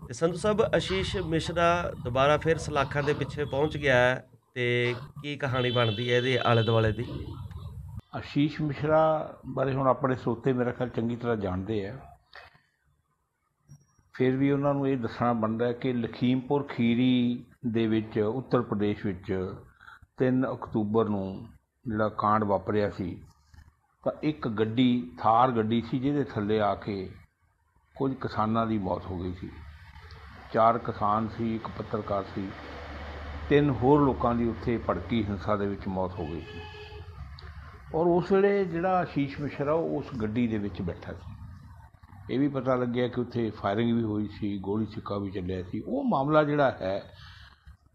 ਤੇ ਸੰਧੂ ਸਾਹਿਬ ਆਸ਼ੀਸ਼ ਮਿਸ਼ਰਾ ਦੁਬਾਰਾ ਫਿਰ ਸਲਾਖਾਂ ਦੇ ਪਿੱਛੇ ਪਹੁੰਚ ਗਿਆ ਹੈ ਤੇ ਕੀ ਕਹਾਣੀ ਬਣਦੀ ਹੈ ਇਹਦੇ ਆਲੇ ਦੁਆਲੇ ਦੀ। ਆਸ਼ੀਸ਼ ਮਿਸ਼ਰਾ ਬਾਰੇ ਹੁਣ ਆਪਣੇ ਸਰੋਤੇ ਮੇਰਾ ਖਿਆਲ ਚੰਗੀ ਤਰ੍ਹਾਂ ਜਾਣਦੇ ਆ। ਫਿਰ ਵੀ ਉਹਨਾਂ ਨੂੰ ਇਹ ਦੱਸਣਾ ਬਣਦਾ ਕਿ ਲਖੀਮਪੁਰ ਖੀਰੀ ਦੇ ਵਿੱਚ ਉੱਤਰ ਪ੍ਰਦੇਸ਼ ਵਿੱਚ 3 ਅਕਤੂਬਰ ਨੂੰ ਜਿਹੜਾ ਕਾਂਡ ਵਾਪਰਿਆ ਸੀ ਤਾਂ ਇੱਕ ਗੱਡੀ ਥਾਰ ਗੱਡੀ ਸੀ ਜਿਹਦੇ ਥੱਲੇ ਆ ਕੇ ਕੁਝ ਕਿਸਾਨਾਂ ਦੀ ਮੌਤ ਹੋ ਗਈ ਸੀ। 4 ਕਿਸਾਨ ਸੀ, ਇੱਕ ਪੱਤਰਕਾਰ ਸੀ, 3 ਹੋਰ ਲੋਕਾਂ ਦੀ ਉੱਥੇ ਭੜਕੀ ਹਿੰਸਾ ਦੇ ਵਿੱਚ ਮੌਤ ਹੋ ਗਈ ਸੀ। ਔਰ ਉਸ ਵੇਲੇ ਜਿਹੜਾ ਆਸ਼ੀਸ਼ ਮਿਸ਼ਰਾ ਉਹ ਉਸ ਗੱਡੀ ਦੇ ਵਿੱਚ ਬੈਠਾ ਸੀ। ਇਹ ਵੀ ਪਤਾ ਲੱਗਿਆ ਕਿ ਉੱਥੇ ਫਾਇਰਿੰਗ ਵੀ ਹੋਈ ਸੀ, ਗੋਲੀ ਛਿੱਕਾ ਵੀ ਚੱਲਿਆ ਸੀ। ਉਹ ਮਾਮਲਾ ਜਿਹੜਾ ਹੈ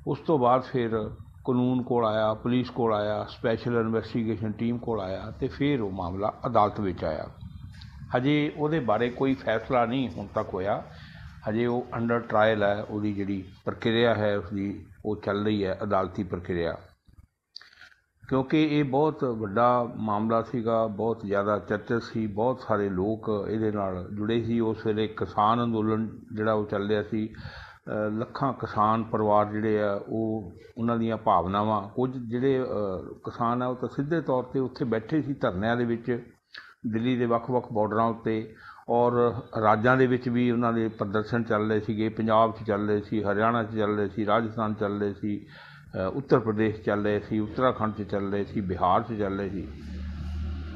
ਉਸ ਤੋਂ ਬਾਅਦ ਫਿਰ ਕਾਨੂੰਨ ਕੋਲ ਆਇਆ, ਪੁਲਿਸ ਕੋਲ ਆਇਆ, ਸਪੈਸ਼ਲ ਇਨਵੈਸਟੀਗੇਸ਼ਨ ਟੀਮ ਕੋਲ ਆਇਆ ਅਤੇ ਫਿਰ ਉਹ ਮਾਮਲਾ ਅਦਾਲਤ ਵਿੱਚ ਆਇਆ। ਹਜੇ ਉਹਦੇ ਬਾਰੇ ਕੋਈ ਫੈਸਲਾ ਨਹੀਂ ਹੁਣ ਤੱਕ ਹੋਇਆ। ਹਜੇ ਉਹ ਅੰਡਰ ਟਰਾਇਲ ਹੈ, ਉਹਦੀ ਜਿਹੜੀ ਪ੍ਰਕਿਰਿਆ ਹੈ ਉਸਦੀ ਉਹ ਚੱਲ ਰਹੀ ਹੈ, ਅਦਾਲਤੀ ਪ੍ਰਕਿਰਿਆ। ਕਿਉਂਕਿ ਇਹ ਬਹੁਤ ਵੱਡਾ ਮਾਮਲਾ ਸੀਗਾ, ਬਹੁਤ ਜ਼ਿਆਦਾ ਚਰਚਿਤ ਸੀ, ਬਹੁਤ ਸਾਰੇ ਲੋਕ ਇਹਦੇ ਨਾਲ ਜੁੜੇ ਸੀ। ਉਸ ਵੇਲੇ ਕਿਸਾਨ ਅੰਦੋਲਨ ਜਿਹੜਾ ਉਹ ਚੱਲ ਰਿਹਾ ਸੀ। ਲੱਖਾਂ ਕਿਸਾਨ ਪਰਿਵਾਰ ਜਿਹੜੇ ਆ ਉਹ ਉਹਨਾਂ ਦੀਆਂ ਭਾਵਨਾਵਾਂ, ਕੁਝ ਜਿਹੜੇ ਕਿਸਾਨ ਆ ਉਹ ਤਾਂ ਸਿੱਧੇ ਤੌਰ 'ਤੇ ਉੱਥੇ ਬੈਠੇ ਸੀ ਧਰਨਿਆਂ ਦੇ ਵਿੱਚ ਦਿੱਲੀ ਦੇ ਵੱਖ-ਵੱਖ ਬਾਰਡਰਾਂ ਉੱਤੇ, ਔਰ ਰਾਜਾਂ ਦੇ ਵਿੱਚ ਵੀ ਉਹਨਾਂ ਦੇ ਪ੍ਰਦਰਸ਼ਨ ਚੱਲ ਰਹੇ ਸੀਗੇ। ਪੰਜਾਬ 'ਚ ਚੱਲ ਰਹੇ ਸੀ, ਹਰਿਆਣਾ 'ਚ ਚੱਲ ਰਹੇ ਸੀ, ਰਾਜਸਥਾਨ ਚੱਲ ਰਹੇ ਸੀ, ਉੱਤਰ ਪ੍ਰਦੇਸ਼ ਚੱਲ ਰਹੇ ਸੀ, ਉੱਤਰਾਖੰਡ 'ਚ ਚੱਲ ਰਹੇ ਸੀ, ਬਿਹਾਰ 'ਚ ਚੱਲ ਰਹੇ ਸੀ।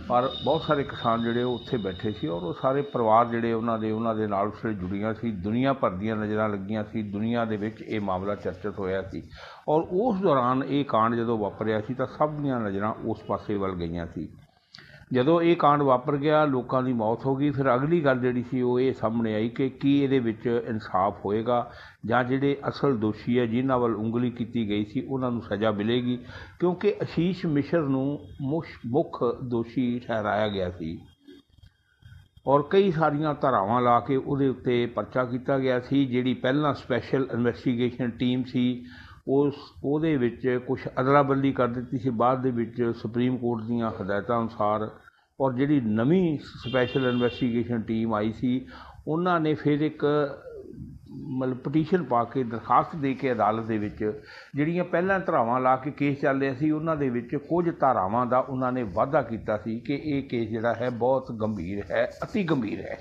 ਪਰ ਬਹੁਤ ਸਾਰੇ ਕਿਸਾਨ ਜਿਹੜੇ ਉਹ ਉੱਥੇ ਬੈਠੇ ਸੀ ਔਰ ਉਹ ਸਾਰੇ ਪਰਿਵਾਰ ਜਿਹੜੇ ਉਹਨਾਂ ਦੇ ਨਾਲ ਉਸ ਵੇਲੇ ਜੁੜੀਆਂ ਸੀ। ਦੁਨੀਆ ਭਰ ਦੀਆਂ ਨਜ਼ਰਾਂ ਲੱਗੀਆਂ ਸੀ, ਦੁਨੀਆ ਦੇ ਵਿੱਚ ਇਹ ਮਾਮਲਾ ਚਰਚਿਤ ਹੋਇਆ ਸੀ। ਔਰ ਉਸ ਦੌਰਾਨ ਇਹ ਕਾਂਡ ਜਦੋਂ ਵਾਪਰਿਆ ਸੀ ਤਾਂ ਸਭ ਦੀਆਂ ਨਜ਼ਰਾਂ ਉਸ ਪਾਸੇ ਵੱਲ ਗਈਆਂ ਸੀ। ਜਦੋਂ ਇਹ ਕਾਂਡ ਵਾਪਰ ਗਿਆ, ਲੋਕਾਂ ਦੀ ਮੌਤ ਹੋ ਗਈ, ਫਿਰ ਅਗਲੀ ਗੱਲ ਜਿਹੜੀ ਸੀ ਉਹ ਇਹ ਸਾਹਮਣੇ ਆਈ ਕਿ ਕੀ ਇਹਦੇ ਵਿੱਚ ਇਨਸਾਫ ਹੋਏਗਾ ਜਾਂ ਜਿਹੜੇ ਅਸਲ ਦੋਸ਼ੀ ਹੈ ਜਿਨ੍ਹਾਂ ਵੱਲ ਉਂਗਲੀ ਕੀਤੀ ਗਈ ਸੀ ਉਹਨਾਂ ਨੂੰ ਸਜ਼ਾ ਮਿਲੇਗੀ। ਕਿਉਂਕਿ ਆਸ਼ੀਸ਼ ਮਿਸ਼ਰ ਨੂੰ ਮੁੱਖ ਦੋਸ਼ੀ ਠਹਿਰਾਇਆ ਗਿਆ ਸੀ ਔਰ ਕਈ ਸਾਰੀਆਂ ਧਾਰਾਵਾਂ ਲਾ ਕੇ ਉਹਦੇ ਉੱਤੇ ਪਰਚਾ ਕੀਤਾ ਗਿਆ ਸੀ। ਜਿਹੜੀ ਪਹਿਲਾਂ ਸਪੈਸ਼ਲ ਇਨਵੈਸਟੀਗੇਸ਼ਨ ਟੀਮ ਸੀ ਉਹਦੇ ਵਿੱਚ ਕੁਛ ਅਦਲਾ ਬਦਲੀ ਕਰ ਦਿੱਤੀ ਸੀ ਬਾਅਦ ਦੇ ਵਿੱਚ ਸੁਪਰੀਮ ਕੋਰਟ ਦੀਆਂ ਹਦਾਇਤਾਂ ਅਨੁਸਾਰ। ਔਰ ਜਿਹੜੀ ਨਵੀਂ ਸਪੈਸ਼ਲ ਇਨਵੈਸਟੀਗੇਸ਼ਨ ਟੀਮ ਆਈ ਸੀ ਉਹਨਾਂ ਨੇ ਫਿਰ ਇੱਕ ਮਤਲਬ ਪਟੀਸ਼ਨ ਪਾ ਕੇ, ਦਰਖਾਸਤ ਦੇ ਕੇ ਅਦਾਲਤ ਦੇ ਵਿੱਚ ਜਿਹੜੀਆਂ ਪਹਿਲਾਂ ਧਾਰਾਵਾਂ ਲਾ ਕੇ ਕੇਸ ਚੱਲ ਰਿਹਾ ਸੀ ਉਹਨਾਂ ਦੇ ਵਿੱਚ ਕੁਝ ਧਾਰਾਵਾਂ ਦਾ ਉਹਨਾਂ ਨੇ ਵਾਧਾ ਕੀਤਾ ਸੀ ਕਿ ਇਹ ਕੇਸ ਜਿਹੜਾ ਹੈ ਬਹੁਤ ਗੰਭੀਰ ਹੈ, ਅਤੀ ਗੰਭੀਰ ਹੈ।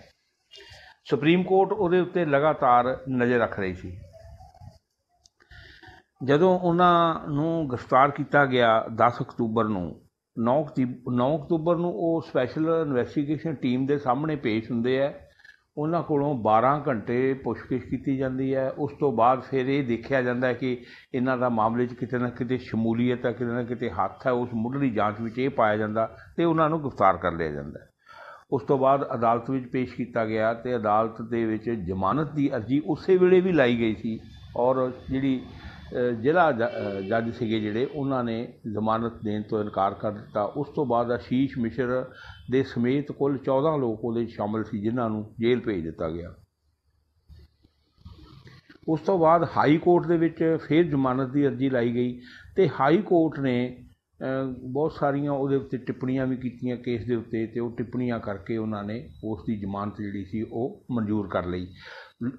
ਸੁਪਰੀਮ ਕੋਰਟ ਉਹਦੇ ਉੱਤੇ ਲਗਾਤਾਰ ਨਜ਼ਰ ਰੱਖ ਰਹੀ ਸੀ। ਜਦੋਂ ਉਹਨਾਂ ਨੂੰ ਗ੍ਰਿਫਤਾਰ ਕੀਤਾ ਗਿਆ 10 ਅਕਤੂਬਰ ਨੂੰ, 9 ਅਕਤੂਬਰ ਨੂੰ ਉਹ ਸਪੈਸ਼ਲ ਇਨਵੈਸਟੀਗੇਸ਼ਨ ਟੀਮ ਦੇ ਸਾਹਮਣੇ ਪੇਸ਼ ਹੁੰਦੇ ਹੈ। ਉਹਨਾਂ ਕੋਲੋਂ 12 ਘੰਟੇ ਪੁੱਛਗਿੱਛ ਕੀਤੀ ਜਾਂਦੀ ਹੈ। ਉਸ ਤੋਂ ਬਾਅਦ ਫਿਰ ਇਹ ਦੇਖਿਆ ਜਾਂਦਾ ਹੈ ਕਿ ਇਹਨਾਂ ਦਾ ਮਾਮਲੇ 'ਚ ਕਿਤੇ ਨਾ ਕਿਤੇ ਸ਼ਮੂਲੀਅਤ ਹੈ, ਕਿਤੇ ਨਾ ਕਿਤੇ ਹੱਥ ਹੈ। ਉਸ ਮੁੱਢਲੀ ਜਾਂਚ ਵਿੱਚ ਇਹ ਪਾਇਆ ਜਾਂਦਾ ਅਤੇ ਉਹਨਾਂ ਨੂੰ ਗ੍ਰਿਫਤਾਰ ਕਰ ਲਿਆ ਜਾਂਦਾ। ਉਸ ਤੋਂ ਬਾਅਦ ਅਦਾਲਤ ਵਿੱਚ ਪੇਸ਼ ਕੀਤਾ ਗਿਆ ਅਤੇ ਅਦਾਲਤ ਦੇ ਵਿੱਚ ਜ਼ਮਾਨਤ ਦੀ ਅਰਜ਼ੀ ਉਸੇ ਵੇਲੇ ਵੀ ਲਾਈ ਗਈ ਸੀ ਔਰ ਜਿਹੜੀ ਜ਼ਿਲ੍ਹਾ ਜੱਜ ਸੀਗੇ ਜਿਹੜੇ ਉਹਨਾਂ ਨੇ ਜ਼ਮਾਨਤ ਦੇਣ ਤੋਂ ਇਨਕਾਰ ਕਰ ਦਿੱਤਾ। ਉਸ ਤੋਂ ਬਾਅਦ ਆਸ਼ੀਸ਼ ਮਿਸ਼ਰ ਦੇ ਸਮੇਤ ਕੁੱਲ 14 ਲੋਕ ਉਹਦੇ ਸ਼ਾਮਲ ਸੀ ਜਿਨ੍ਹਾਂ ਨੂੰ ਜੇਲ੍ਹ ਭੇਜ ਦਿੱਤਾ ਗਿਆ। ਉਸ ਤੋਂ ਬਾਅਦ ਹਾਈ ਕੋਰਟ ਦੇ ਵਿੱਚ ਫਿਰ ਜ਼ਮਾਨਤ ਦੀ ਅਰਜ਼ੀ ਲਾਈ ਗਈ ਅਤੇ ਹਾਈ ਕੋਰਟ ਨੇ ਬਹੁਤ ਸਾਰੀਆਂ ਉਹਦੇ ਉੱਤੇ ਟਿੱਪਣੀਆਂ ਵੀ ਕੀਤੀਆਂ ਕੇਸ ਦੇ ਉੱਤੇ, ਅਤੇ ਉਹ ਟਿੱਪਣੀਆਂ ਕਰਕੇ ਉਹਨਾਂ ਨੇ ਉਸ ਦੀ ਜ਼ਮਾਨਤ ਜਿਹੜੀ ਸੀ ਉਹ ਮਨਜ਼ੂਰ ਕਰ ਲਈ।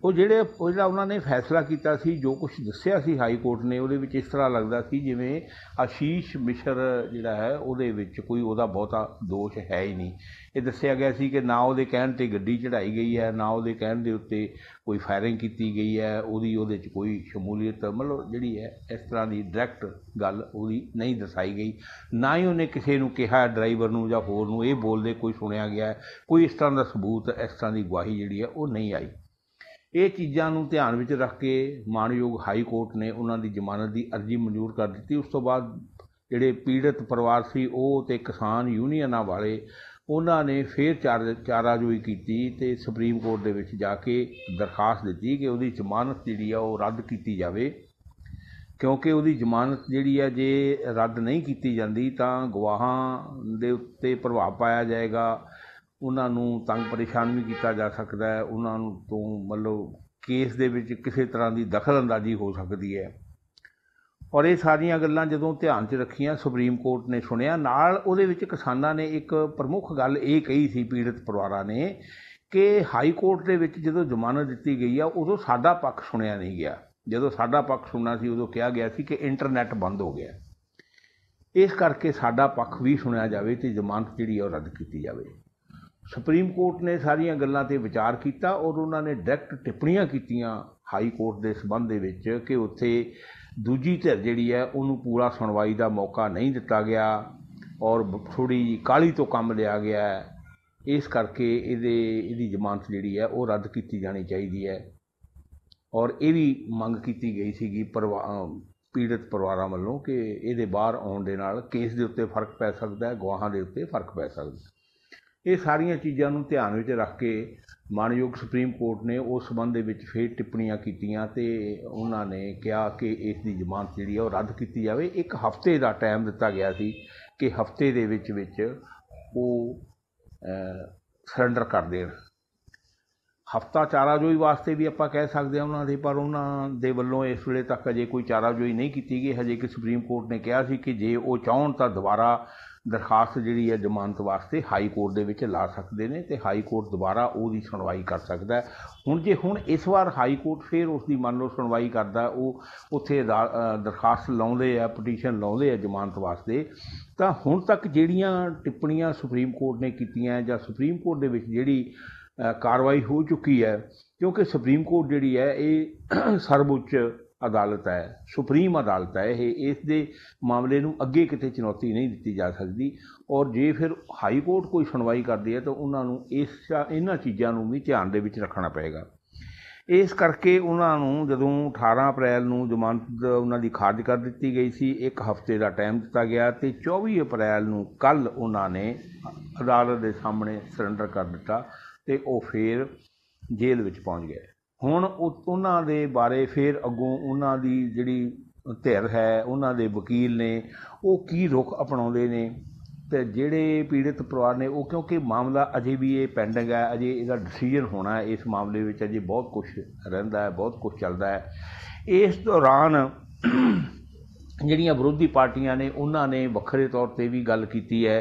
ਉਹ ਜਿਹੜਾ ਉਹਨਾਂ ਨੇ ਫੈਸਲਾ ਕੀਤਾ ਸੀ, ਜੋ ਕੁਛ ਦੱਸਿਆ ਸੀ ਹਾਈ ਕੋਰਟ ਨੇ, ਉਹਦੇ ਵਿੱਚ ਇਸ ਤਰ੍ਹਾਂ ਲੱਗਦਾ ਸੀ ਜਿਵੇਂ ਆਸ਼ੀਸ਼ ਮਿਸ਼ਰ ਜਿਹੜਾ ਹੈ ਉਹਦੇ ਵਿੱਚ ਕੋਈ ਉਹਦਾ ਬਹੁਤਾ ਦੋਸ਼ ਹੈ ਹੀ ਨਹੀਂ। ਇਹ ਦੱਸਿਆ ਗਿਆ ਸੀ ਕਿ ਨਾ ਉਹਦੇ ਕਹਿਣ 'ਤੇ ਗੱਡੀ ਚੜ੍ਹਾਈ ਗਈ ਹੈ, ਨਾ ਉਹਦੇ ਕਹਿਣ ਦੇ ਉੱਤੇ ਕੋਈ ਫਾਇਰਿੰਗ ਕੀਤੀ ਗਈ ਹੈ, ਉਹਦੇ 'ਚ ਕੋਈ ਸ਼ਮੂਲੀਅਤ ਮਤਲਬ ਜਿਹੜੀ ਹੈ ਇਸ ਤਰ੍ਹਾਂ ਦੀ ਡਾਇਰੈਕਟ ਗੱਲ ਉਹਦੀ ਨਹੀਂ ਦਰਸਾਈ ਗਈ। ਨਾ ਹੀ ਉਹਨੇ ਕਿਸੇ ਨੂੰ ਕਿਹਾ ਡਰਾਈਵਰ ਨੂੰ ਜਾਂ ਹੋਰ ਨੂੰ ਇਹ ਬੋਲਦੇ ਕੋਈ ਸੁਣਿਆ ਗਿਆ, ਕੋਈ ਇਸ ਤਰ੍ਹਾਂ ਦਾ ਸਬੂਤ, ਇਸ ਤਰ੍ਹਾਂ ਦੀ ਗਵਾਹੀ ਜਿਹੜੀ ਹੈ ਉਹ ਨਹੀਂ ਆਈ। ਇਹ ਚੀਜ਼ਾਂ ਨੂੰ ਧਿਆਨ ਵਿੱਚ ਰੱਖ ਕੇ ਮਾਣਯੋਗ ਹਾਈ ਕੋਰਟ ਨੇ ਉਹਨਾਂ ਦੀ ਜ਼ਮਾਨਤ ਦੀ ਅਰਜ਼ੀ ਮਨਜ਼ੂਰ ਕਰ ਦਿੱਤੀ। ਉਸ ਤੋਂ ਬਾਅਦ ਜਿਹੜੇ ਪੀੜਤ ਪਰਿਵਾਰ ਸੀ ਉਹ ਅਤੇ ਕਿਸਾਨ ਯੂਨੀਅਨਾਂ ਵਾਲੇ ਉਹਨਾਂ ਨੇ ਫਿਰ ਚਾਰਾਜੋਈ ਕੀਤੀ ਅਤੇ ਸੁਪਰੀਮ ਕੋਰਟ ਦੇ ਵਿੱਚ ਜਾ ਕੇ ਦਰਖਾਸਤ ਦਿੱਤੀ ਕਿ ਉਹਦੀ ਜ਼ਮਾਨਤ ਜਿਹੜੀ ਆ ਉਹ ਰੱਦ ਕੀਤੀ ਜਾਵੇ। ਕਿਉਂਕਿ ਉਹਦੀ ਜ਼ਮਾਨਤ ਜਿਹੜੀ ਹੈ ਜੇ ਰੱਦ ਨਹੀਂ ਕੀਤੀ ਜਾਂਦੀ ਤਾਂ ਗਵਾਹਾਂ ਦੇ ਉੱਤੇ ਪ੍ਰਭਾਵ ਪਾਇਆ ਜਾਏਗਾ, ਉਹਨਾਂ ਨੂੰ ਤੰਗ ਪਰੇਸ਼ਾਨ ਵੀ ਕੀਤਾ ਜਾ ਸਕਦਾ ਹੈ, ਉਹਨਾਂ ਨੂੰ ਤੋਂ ਮਤਲਬ ਕੇਸ ਦੇ ਵਿੱਚ ਕਿਸੇ ਤਰ੍ਹਾਂ ਦੀ ਦਖਲ ਅੰਦਾਜ਼ੀ ਹੋ ਸਕਦੀ ਹੈ। ਔਰ ਇਹ ਸਾਰੀਆਂ ਗੱਲਾਂ ਜਦੋਂ ਧਿਆਨ 'ਚ ਰੱਖੀਆਂ ਸੁਪਰੀਮ ਕੋਰਟ ਨੇ ਸੁਣਿਆ। ਨਾਲ ਉਹਦੇ ਵਿੱਚ ਕਿਸਾਨਾਂ ਨੇ ਇੱਕ ਪ੍ਰਮੁੱਖ ਗੱਲ ਇਹ ਕਹੀ ਸੀ, ਪੀੜਤ ਪਰਿਵਾਰਾਂ ਨੇ, ਕਿ ਹਾਈ ਕੋਰਟ ਦੇ ਵਿੱਚ ਜਦੋਂ ਜ਼ਮਾਨਤ ਦਿੱਤੀ ਗਈ ਆ ਉਦੋਂ ਸਾਡਾ ਪੱਖ ਸੁਣਿਆ ਨਹੀਂ ਗਿਆ। ਜਦੋਂ ਸਾਡਾ ਪੱਖ ਸੁਣਨਾ ਸੀ ਉਦੋਂ ਕਿਹਾ ਗਿਆ ਸੀ ਕਿ ਇੰਟਰਨੈਟ ਬੰਦ ਹੋ ਗਿਆ, ਇਸ ਕਰਕੇ ਸਾਡਾ ਪੱਖ ਵੀ ਸੁਣਿਆ ਜਾਵੇ ਅਤੇ ਜ਼ਮਾਨਤ ਜਿਹੜੀ ਆ ਉਹ ਰੱਦ ਕੀਤੀ ਜਾਵੇ। ਸੁਪਰੀਮ ਕੋਰਟ ਨੇ ਸਾਰੀਆਂ ਗੱਲਾਂ 'ਤੇ ਵਿਚਾਰ ਕੀਤਾ ਔਰ ਉਹਨਾਂ ਨੇ ਡਾਇਰੈਕਟ ਟਿੱਪਣੀਆਂ ਕੀਤੀਆਂ ਹਾਈ ਕੋਰਟ ਦੇ ਸੰਬੰਧ ਦੇ ਵਿੱਚ ਕਿ ਉੱਥੇ ਦੂਜੀ ਧਿਰ ਜਿਹੜੀ ਹੈ ਉਹਨੂੰ ਪੂਰਾ ਸੁਣਵਾਈ ਦਾ ਮੌਕਾ ਨਹੀਂ ਦਿੱਤਾ ਗਿਆ ਔਰ ਥੋੜ੍ਹੀ ਜਿਹੀ ਕਾਹਲੀ ਤੋਂ ਕੰਮ ਲਿਆ ਗਿਆ। ਇਸ ਕਰਕੇ ਇਹਦੀ ਜ਼ਮਾਨਤ ਜਿਹੜੀ ਹੈ ਉਹ ਰੱਦ ਕੀਤੀ ਜਾਣੀ ਚਾਹੀਦੀ ਹੈ ਔਰ ਇਹ ਵੀ ਮੰਗ ਕੀਤੀ ਗਈ ਸੀਗੀ ਪੀੜਤ ਪਰਿਵਾਰਾਂ ਵੱਲੋਂ ਕਿ ਇਹਦੇ ਬਾਹਰ ਆਉਣ ਦੇ ਨਾਲ ਕੇਸ ਦੇ ਉੱਤੇ ਫਰਕ ਪੈ ਸਕਦਾ ਹੈ, ਗਵਾਹਾਂ ਦੇ ਉੱਤੇ ਫਰਕ ਪੈ ਸਕਦਾ। ਇਹ ਸਾਰੀਆਂ ਚੀਜ਼ਾਂ ਨੂੰ ਧਿਆਨ ਵਿੱਚ ਰੱਖ ਕੇ ਮਾਣਯੋਗ ਸੁਪਰੀਮ ਕੋਰਟ ਨੇ ਉਸ ਸੰਬੰਧ ਦੇ ਵਿੱਚ ਫਿਰ ਟਿੱਪਣੀਆਂ ਕੀਤੀਆਂ ਅਤੇ ਉਹਨਾਂ ਨੇ ਕਿਹਾ ਕਿ ਇਸ ਦੀ ਜ਼ਮਾਨਤ ਜਿਹੜੀ ਹੈ ਉਹ ਰੱਦ ਕੀਤੀ ਜਾਵੇ। ਇੱਕ ਹਫ਼ਤੇ ਦਾ ਟਾਈਮ ਦਿੱਤਾ ਗਿਆ ਸੀ ਕਿ ਹਫ਼ਤੇ ਦੇ ਵਿੱਚ ਉਹ ਸਰੈਂਡਰ ਕਰ ਦੇਣ। ਹਫ਼ਤਾ ਚਾਰਾਜੋਈ ਵਾਸਤੇ ਵੀ ਆਪਾਂ ਕਹਿ ਸਕਦੇ ਹਾਂ ਉਹਨਾਂ ਦੇ, ਪਰ ਉਹਨਾਂ ਦੇ ਵੱਲੋਂ ਇਸ ਵੇਲੇ ਤੱਕ ਅਜੇ ਕੋਈ ਚਾਰਾਜੋਈ ਨਹੀਂ ਕੀਤੀ ਗਈ। ਹਜੇ ਕਿ ਸੁਪਰੀਮ ਕੋਰਟ ਨੇ ਕਿਹਾ ਸੀ ਕਿ ਜੇ ਉਹ ਚਾਹੁਣ ਤਾਂ ਦੁਬਾਰਾ ਦਰਖਾਸਤ ਜਿਹੜੀ ਹੈ ਜ਼ਮਾਨਤ ਵਾਸਤੇ ਹਾਈ ਕੋਰਟ ਦੇ ਵਿੱਚ ਲਾ ਸਕਦੇ ਨੇ ਅਤੇ ਹਾਈ ਕੋਰਟ ਦੁਬਾਰਾ ਉਹਦੀ ਸੁਣਵਾਈ ਕਰ ਸਕਦਾ। ਹੁਣ ਇਸ ਵਾਰ ਹਾਈ ਕੋਰਟ ਫਿਰ ਉਸ ਦੀ ਮੰਨ ਲਓ ਸੁਣਵਾਈ ਕਰਦਾ, ਉਹ ਉੱਥੇ ਦਰਖਾਸਤ ਲਾਉਂਦੇ ਆ, ਪਟੀਸ਼ਨ ਲਾਉਂਦੇ ਆ ਜ਼ਮਾਨਤ ਵਾਸਤੇ, ਤਾਂ ਹੁਣ ਤੱਕ ਜਿਹੜੀਆਂ ਟਿੱਪਣੀਆਂ ਸੁਪਰੀਮ ਕੋਰਟ ਨੇ ਕੀਤੀਆਂ ਜਾਂ ਸੁਪਰੀਮ ਕੋਰਟ ਦੇ ਵਿੱਚ ਜਿਹੜੀ ਕਾਰਵਾਈ ਹੋ ਚੁੱਕੀ ਹੈ, ਕਿਉਂਕਿ ਸੁਪਰੀਮ ਕੋਰਟ ਜਿਹੜੀ ਹੈ ਇਹ ਸਰਵਉੱਚ ਅਦਾਲਤ ਹੈ, ਸੁਪਰੀਮ ਅਦਾਲਤ ਹੈ, ਇਸ ਦੇ ਮਾਮਲੇ ਨੂੰ ਅੱਗੇ ਕਿਤੇ ਚੁਣੌਤੀ ਨਹੀਂ ਦਿੱਤੀ ਜਾ ਸਕਦੀ ਔਰ ਜੇ ਫਿਰ ਹਾਈ ਕੋਰਟ ਕੋਈ ਸੁਣਵਾਈ ਕਰਦੀ ਹੈ ਤਾਂ ਉਹਨਾਂ ਨੂੰ ਇਹਨਾਂ ਚੀਜ਼ਾਂ ਨੂੰ ਵੀ ਧਿਆਨ ਦੇ ਵਿੱਚ ਰੱਖਣਾ ਪਏਗਾ। ਇਸ ਕਰਕੇ ਉਹਨਾਂ ਨੂੰ ਜਦੋਂ 18 ਅਪ੍ਰੈਲ ਨੂੰ ਜ਼ਮਾਨਤ ਉਹਨਾਂ ਦੀ ਖਾਰਜ ਕਰ ਦਿੱਤੀ ਗਈ ਸੀ, ਇੱਕ ਹਫ਼ਤੇ ਦਾ ਟਾਈਮ ਦਿੱਤਾ ਗਿਆ ਅਤੇ 24 ਅਪ੍ਰੈਲ ਨੂੰ ਕੱਲ੍ਹ ਉਹਨਾਂ ਨੇ ਅਦਾਲਤ ਦੇ ਸਾਹਮਣੇ ਸਰੈਂਡਰ ਕਰ ਦਿੱਤਾ ਅਤੇ ਉਹ ਫਿਰ ਜੇਲ੍ਹ ਵਿੱਚ ਪਹੁੰਚ ਗਏ। ਹੁਣ ਉਹਨਾਂ ਦੇ ਬਾਰੇ ਫਿਰ ਅੱਗੋਂ ਉਹਨਾਂ ਦੀ ਜਿਹੜੀ ਧਿਰ ਹੈ, ਉਹਨਾਂ ਦੇ ਵਕੀਲ ਨੇ, ਉਹ ਕੀ ਰੁਖ ਅਪਣਾਉਂਦੇ ਨੇ ਅਤੇ ਜਿਹੜੇ ਪੀੜਤ ਪਰਿਵਾਰ ਨੇ ਉਹ, ਕਿਉਂਕਿ ਮਾਮਲਾ ਅਜੇ ਵੀ ਇਹ ਪੈਂਡਿੰਗ ਹੈ, ਅਜੇ ਇਹਦਾ ਡਿਸੀਜ਼ਨ ਹੋਣਾ ਹੈ ਇਸ ਮਾਮਲੇ ਵਿੱਚ, ਅਜੇ ਬਹੁਤ ਕੁਛ ਰਹਿੰਦਾ ਹੈ, ਬਹੁਤ ਕੁਛ ਚੱਲਦਾ ਹੈ। ਇਸ ਦੌਰਾਨ ਜਿਹੜੀਆਂ ਵਿਰੋਧੀ ਪਾਰਟੀਆਂ ਨੇ ਉਹਨਾਂ ਨੇ ਵੱਖਰੇ ਤੌਰ 'ਤੇ ਵੀ ਗੱਲ ਕੀਤੀ ਹੈ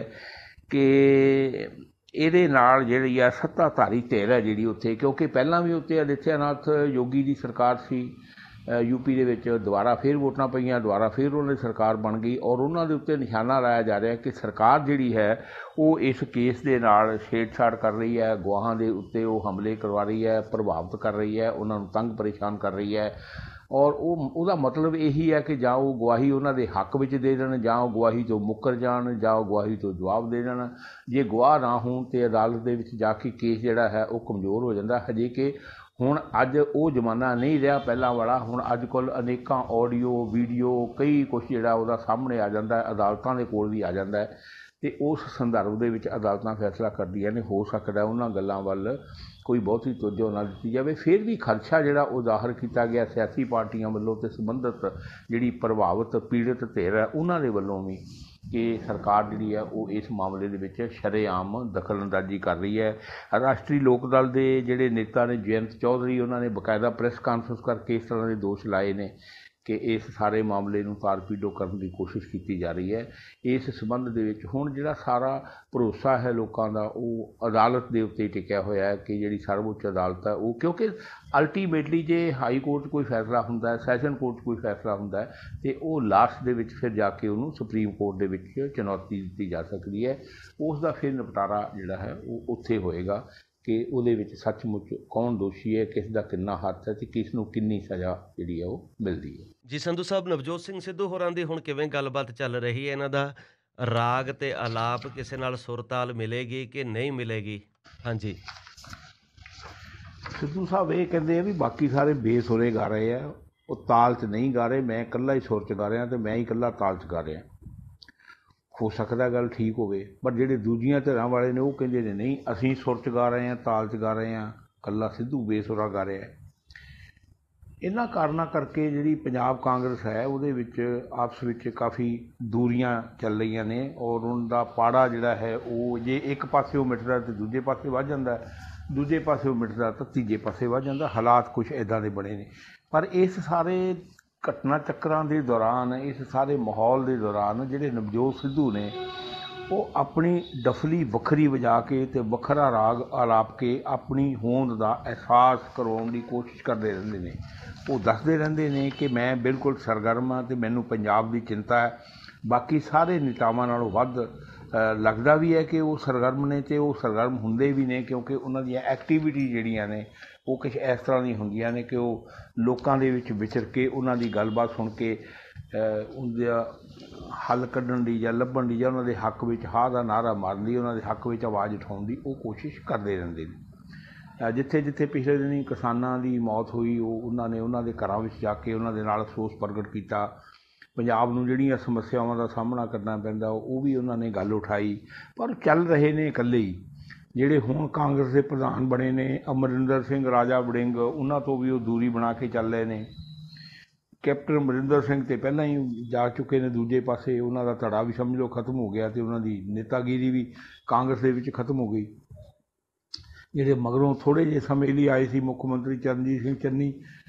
ਕਿ ਇਹਦੇ ਨਾਲ ਜਿਹੜੀ ਆ ਸੱਤਾਧਾਰੀ ਧਿਰ ਹੈ ਜਿਹੜੀ ਉੱਥੇ, ਕਿਉਂਕਿ ਪਹਿਲਾਂ ਵੀ ਉੱਥੇ ਆਦਿੱਤਿਆਨਾਥ ਯੋਗੀ ਦੀ ਸਰਕਾਰ ਸੀ ਯੂਪੀ ਦੇ ਵਿੱਚ, ਦੁਬਾਰਾ ਫਿਰ ਵੋਟਾਂ ਪਈਆਂ, ਦੁਬਾਰਾ ਫਿਰ ਉਹਨਾਂ ਦੀ ਸਰਕਾਰ ਬਣ ਗਈ ਔਰ ਉਹਨਾਂ ਦੇ ਉੱਤੇ ਨਿਸ਼ਾਨਾ ਲਾਇਆ ਜਾ ਰਿਹਾ ਕਿ ਸਰਕਾਰ ਜਿਹੜੀ ਹੈ ਉਹ ਇਸ ਕੇਸ ਦੇ ਨਾਲ ਛੇੜਛਾੜ ਕਰ ਰਹੀ ਹੈ, ਗਵਾਹਾਂ ਦੇ ਉੱਤੇ ਉਹ ਹਮਲੇ ਕਰਵਾ ਰਹੀ ਹੈ, ਪ੍ਰਭਾਵਿਤ ਕਰ ਰਹੀ ਹੈ, ਉਹਨਾਂ ਨੂੰ ਤੰਗ ਪਰੇਸ਼ਾਨ ਕਰ ਰਹੀ ਹੈ ਔਰ ਉਹਦਾ ਮਤਲਬ ਇਹੀ ਹੈ ਕਿ ਜਾਂ ਉਹ ਗਵਾਹੀ ਉਹਨਾਂ ਦੇ ਹੱਕ ਵਿੱਚ ਦੇ ਦੇਣ, ਜਾਂ ਉਹ ਗਵਾਹੀ ਤੋਂ ਮੁੱਕਰ ਜਾਣ, ਜਾਂ ਉਹ ਗਵਾਹੀ ਤੋਂ ਜਵਾਬ ਦੇ ਦੇਣ। ਜੇ ਗਵਾਹ ਨਾ ਹੋਣ ਤਾਂ ਅਦਾਲਤ ਦੇ ਵਿੱਚ ਜਾ ਕੇ ਕੇਸ ਜਿਹੜਾ ਹੈ ਉਹ ਕਮਜ਼ੋਰ ਹੋ ਜਾਂਦਾ। ਹਜੇ ਕਿ ਹੁਣ ਅੱਜ ਉਹ ਜ਼ਮਾਨਾ ਨਹੀਂ ਰਿਹਾ ਪਹਿਲਾਂ ਵਾਲਾ, ਹੁਣ ਅੱਜ ਕੱਲ੍ਹ ਅਨੇਕਾਂ ਆਡੀਓ ਵੀਡੀਓ ਕਈ ਕੁਛ ਜਿਹੜਾ ਉਹਦਾ ਸਾਹਮਣੇ ਆ ਜਾਂਦਾ ਹੈ, ਅਦਾਲਤਾਂ ਦੇ ਕੋਲ ਵੀ ਆ ਜਾਂਦਾ ਹੈ ਅਤੇ ਉਸ ਸੰਦਰਭ ਦੇ ਵਿੱਚ ਅਦਾਲਤਾਂ ਫੈਸਲਾ ਕਰਦੀਆਂ ਨੇ। ਹੋ ਸਕਦਾ ਉਹਨਾਂ ਗੱਲਾਂ ਵੱਲ ਕੋਈ ਬਹੁਤੀ ਤੋਜੋ ਨਾ ਦਿੱਤੀ ਜਾਵੇ। ਫਿਰ ਵੀ ਖਦਸ਼ਾ ਜਿਹੜਾ ਉਹ ਜ਼ਾਹਰ ਕੀਤਾ ਗਿਆ ਸਿਆਸੀ ਪਾਰਟੀਆਂ ਵੱਲੋਂ ਅਤੇ ਸੰਬੰਧਿਤ ਜਿਹੜੀ ਪ੍ਰਭਾਵਿਤ ਪੀੜਤ ਧਿਰ ਹੈ ਉਹਨਾਂ ਦੇ ਵੱਲੋਂ ਵੀ ਕਿ ਸਰਕਾਰ ਜਿਹੜੀ ਹੈ ਉਹ ਇਸ ਮਾਮਲੇ ਦੇ ਵਿੱਚ ਸ਼ਰੇਆਮ ਦਖਲਅੰਦਾਜ਼ੀ ਕਰ ਰਹੀ ਹੈ। ਰਾਸ਼ਟਰੀ ਲੋਕ ਦਲ ਦੇ ਜਿਹੜੇ ਨੇਤਾ ਨੇ ਜਯੰਤ ਚੌਧਰੀ, ਉਹਨਾਂ ਨੇ ਬਕਾਇਦਾ ਪ੍ਰੈਸ ਕਾਨਫਰੰਸ ਕਰਕੇ ਇਸ ਤਰ੍ਹਾਂ ਦੇ ਦੋਸ਼ ਲਾਏ ਨੇ ਕਿ ਇਸ ਸਾਰੇ ਮਾਮਲੇ ਨੂੰ ਤਾਰਪੀਡੋ ਕਰਨ ਦੀ ਕੋਸ਼ਿਸ਼ ਕੀਤੀ ਜਾ ਰਹੀ ਹੈ। ਇਸ ਸੰਬੰਧ ਦੇ ਵਿੱਚ ਹੁਣ ਜਿਹੜਾ ਸਾਰਾ ਭਰੋਸਾ ਹੈ ਲੋਕਾਂ ਦਾ ਉਹ ਅਦਾਲਤ ਦੇ ਉੱਤੇ ਟਿਕਿਆ ਹੋਇਆ ਹੈ ਕਿ ਜਿਹੜੀ ਸਰਵਉੱਚ ਅਦਾਲਤ ਹੈ ਉਹ, ਕਿਉਂਕਿ ਅਲਟੀਮੇਟਲੀ ਜੇ ਹਾਈ ਕੋਰਟ 'ਚ ਕੋਈ ਫੈਸਲਾ ਹੁੰਦਾ ਹੈ, ਸੈਸ਼ਨ ਕੋਰਟ 'ਚ ਕੋਈ ਫੈਸਲਾ ਹੁੰਦਾ ਹੈ ਅਤੇ ਉਹ ਲਾਸਟ ਦੇ ਵਿੱਚ ਫਿਰ ਜਾ ਕੇ ਉਹਨੂੰ ਸੁਪਰੀਮ ਕੋਰਟ ਦੇ ਵਿੱਚ ਚੁਣੌਤੀ ਦਿੱਤੀ ਜਾ ਸਕਦੀ ਹੈ। ਉਸ ਦਾ ਫਿਰ ਨਿਪਟਾਰਾ ਜਿਹੜਾ ਹੈ ਉਹ ਉੱਥੇ ਹੋਏਗਾ ਕਿ ਉਹਦੇ ਵਿੱਚ ਸੱਚਮੁੱਚ ਕੌਣ ਦੋਸ਼ੀ ਹੈ, ਕਿਸ ਦਾ ਕਿੰਨਾ ਹੱਥ ਹੈ ਅਤੇ ਕਿਸ ਨੂੰ ਕਿੰਨੀ ਸਜ਼ਾ ਜਿਹੜੀ ਹੈ ਉਹ ਮਿਲਦੀ ਹੈ। ਜੀ ਸੰਧੂ ਸਾਹਿਬ, ਨਵਜੋਤ ਸਿੰਘ ਸਿੱਧੂ ਹੋਰਾਂ ਦੀ ਹੁਣ ਕਿਵੇਂ ਗੱਲਬਾਤ ਚੱਲ ਰਹੀ ਹੈ? ਇਹਨਾਂ ਦਾ ਰਾਗ ਤੇ ਆਲਾਪ ਕਿਸੇ ਨਾਲ ਸੁਰਤਾਲ ਮਿਲੇਗੀ ਕਿ ਨਹੀਂ ਮਿਲੇਗੀ? ਹਾਂਜੀ, ਸਿੱਧੂ ਸਾਹਿਬ ਇਹ ਕਹਿੰਦੇ ਆ ਵੀ ਬਾਕੀ ਸਾਰੇ ਬੇਸੁਰੇ ਗਾ ਰਹੇ ਆ, ਉਹ ਤਾਲ 'ਚ ਨਹੀਂ ਗਾ ਰਹੇ, ਮੈਂ ਇਕੱਲਾ ਹੀ ਸੁਰ 'ਚ ਗਾ ਰਿਹਾ ਅਤੇ ਮੈਂ ਹੀ ਇਕੱਲਾ ਤਾਲ 'ਚ ਗਾ ਰਿਹਾ। ਹੋ ਸਕਦਾ ਗੱਲ ਠੀਕ ਹੋਵੇ, ਪਰ ਜਿਹੜੇ ਦੂਜੀਆਂ ਧਿਰਾਂ ਵਾਲੇ ਨੇ ਉਹ ਕਹਿੰਦੇ ਨੇ ਨਹੀਂ, ਅਸੀਂ ਸੁਰ 'ਚ ਗਾ ਰਹੇ ਹਾਂ, ਤਾਲ 'ਚ ਗਾ ਰਹੇ ਹਾਂ, ਇਕੱਲਾ ਸਿੱਧੂ ਬੇਸੁਰਾ ਗਾ ਰਿਹਾ। ਇਹਨਾਂ ਕਾਰਨਾਂ ਕਰਕੇ ਜਿਹੜੀ ਪੰਜਾਬ ਕਾਂਗਰਸ ਹੈ ਉਹਦੇ ਵਿੱਚ ਆਪਸ ਵਿੱਚ ਕਾਫੀ ਦੂਰੀਆਂ ਚੱਲ ਰਹੀਆਂ ਨੇ ਔਰ ਉਹਨਾਂ ਦਾ ਪਾੜਾ ਜਿਹੜਾ ਹੈ ਉਹ ਜੇ ਇੱਕ ਪਾਸਿਓਂ ਮਿਟਦਾ ਤਾਂ ਦੂਜੇ ਪਾਸੇ ਵੱਧ ਜਾਂਦਾ, ਦੂਜੇ ਪਾਸਿਓਂ ਮਿਟਦਾ ਤਾਂ ਤੀਜੇ ਪਾਸੇ ਵੱਧ ਜਾਂਦਾ। ਹਾਲਾਤ ਕੁਛ ਇੱਦਾਂ ਦੇ ਬਣੇ ਨੇ। ਪਰ ਇਸ ਸਾਰੇ ਘਟਨਾ ਚੱਕਰਾਂ ਦੇ ਦੌਰਾਨ, ਇਸ ਸਾਰੇ ਮਾਹੌਲ ਦੇ ਦੌਰਾਨ ਜਿਹੜੇ ਨਵਜੋਤ ਸਿੱਧੂ ਨੇ ਉਹ ਆਪਣੀ ਡਫਲੀ ਵੱਖਰੀ ਵਜਾ ਕੇ ਤੇ ਵੱਖਰਾ ਰਾਗ ਆਲਾਪ ਕੇ ਆਪਣੀ ਹੋਂਦ ਦਾ ਅਹਿਸਾਸ ਕਰਵਾਉਣ ਦੀ ਕੋਸ਼ਿਸ਼ ਕਰਦੇ ਰਹਿੰਦੇ ਨੇ। ਉਹ ਦੱਸਦੇ ਰਹਿੰਦੇ ਨੇ ਕਿ ਮੈਂ ਬਿਲਕੁਲ ਸਰਗਰਮ ਹਾਂ ਅਤੇ ਮੈਨੂੰ ਪੰਜਾਬ ਦੀ ਚਿੰਤਾ ਹੈ। ਬਾਕੀ ਸਾਰੇ ਨੇਤਾਵਾਂ ਨਾਲੋਂ ਵੱਧ ਲੱਗਦਾ ਵੀ ਹੈ ਕਿ ਉਹ ਸਰਗਰਮ ਨੇ, ਅਤੇ ਉਹ ਸਰਗਰਮ ਹੁੰਦੇ ਵੀ ਨੇ, ਕਿਉਂਕਿ ਉਹਨਾਂ ਦੀਆਂ ਐਕਟੀਵਿਟੀ ਜਿਹੜੀਆਂ ਨੇ ਉਹ ਕੁਛ ਇਸ ਤਰ੍ਹਾਂ ਦੀਆਂ ਹੁੰਦੀਆਂ ਨੇ ਕਿ ਉਹ ਲੋਕਾਂ ਦੇ ਵਿੱਚ ਵਿਚਰ ਕੇ ਉਹਨਾਂ ਦੀ ਗੱਲਬਾਤ ਸੁਣ ਕੇ ਉਹਦਾ ਹੱਲ ਕੱਢਣ ਦੀ ਜਾਂ ਲੱਭਣ ਦੀ ਜਾਂ ਉਹਨਾਂ ਦੇ ਹੱਕ ਵਿੱਚ ਹਾਂ ਦਾ ਨਾਅਰਾ ਮਾਰਨ ਦੀ, ਉਹਨਾਂ ਦੇ ਹੱਕ ਵਿੱਚ ਆਵਾਜ਼ ਉਠਾਉਣ ਦੀ ਉਹ ਕੋਸ਼ਿਸ਼ ਕਰਦੇ ਰਹਿੰਦੇ ਨੇ। ਜਿੱਥੇ ਜਿੱਥੇ ਪਿਛਲੇ ਦਿਨੀਂ ਕਿਸਾਨਾਂ ਦੀ ਮੌਤ ਹੋਈ, ਉਹਨਾਂ ਨੇ ਉਹਨਾਂ ਦੇ ਘਰਾਂ ਵਿੱਚ ਜਾ ਕੇ ਉਹਨਾਂ ਦੇ ਨਾਲ ਅਫਸੋਸ ਪ੍ਰਗਟ ਕੀਤਾ। ਪੰਜਾਬ ਨੂੰ ਜਿਹੜੀਆਂ ਸਮੱਸਿਆਵਾਂ ਦਾ ਸਾਹਮਣਾ ਕਰਨਾ ਪੈਂਦਾ ਉਹ ਵੀ ਉਹਨਾਂ ਨੇ ਗੱਲ ਉਠਾਈ। ਪਰ ਚੱਲ ਰਹੇ ਨੇ ਇਕੱਲੇ ਹੀ। ਜਿਹੜੇ ਹੁਣ ਕਾਂਗਰਸ ਦੇ ਪ੍ਰਧਾਨ ਬਣੇ ਨੇ ਅਮਰਿੰਦਰ ਸਿੰਘ ਰਾਜਾ ਵੜਿੰਗ, ਉਹਨਾਂ ਤੋਂ ਵੀ ਉਹ ਦੂਰੀ ਬਣਾ ਕੇ ਚੱਲ ਰਹੇ ਨੇ। ਕੈਪਟਨ ਅਮਰਿੰਦਰ ਸਿੰਘ ਤੇ ਪਹਿਲਾਂ ਹੀ ਜਾ ਚੁੱਕੇ ਨੇ ਦੂਜੇ ਪਾਸੇ, ਉਹਨਾਂ ਦਾ ਧੜਾ ਵੀ ਸਮਝ ਲਓ ਖਤਮ ਹੋ ਗਿਆ ਅਤੇ ਉਹਨਾਂ ਦੀ ਨੇਤਾਗਿਰੀ ਵੀ ਕਾਂਗਰਸ ਦੇ ਵਿੱਚ ਖਤਮ ਹੋ ਗਈ। ਜਿਹੜੇ ਮਗਰੋਂ ਥੋੜ੍ਹੇ ਜਿਹੇ ਸਮੇਂ ਲਈ ਆਏ ਸੀ ਮੁੱਖ ਮੰਤਰੀ ਚਰਨਜੀਤ ਸਿੰਘ ਚੰਨੀ,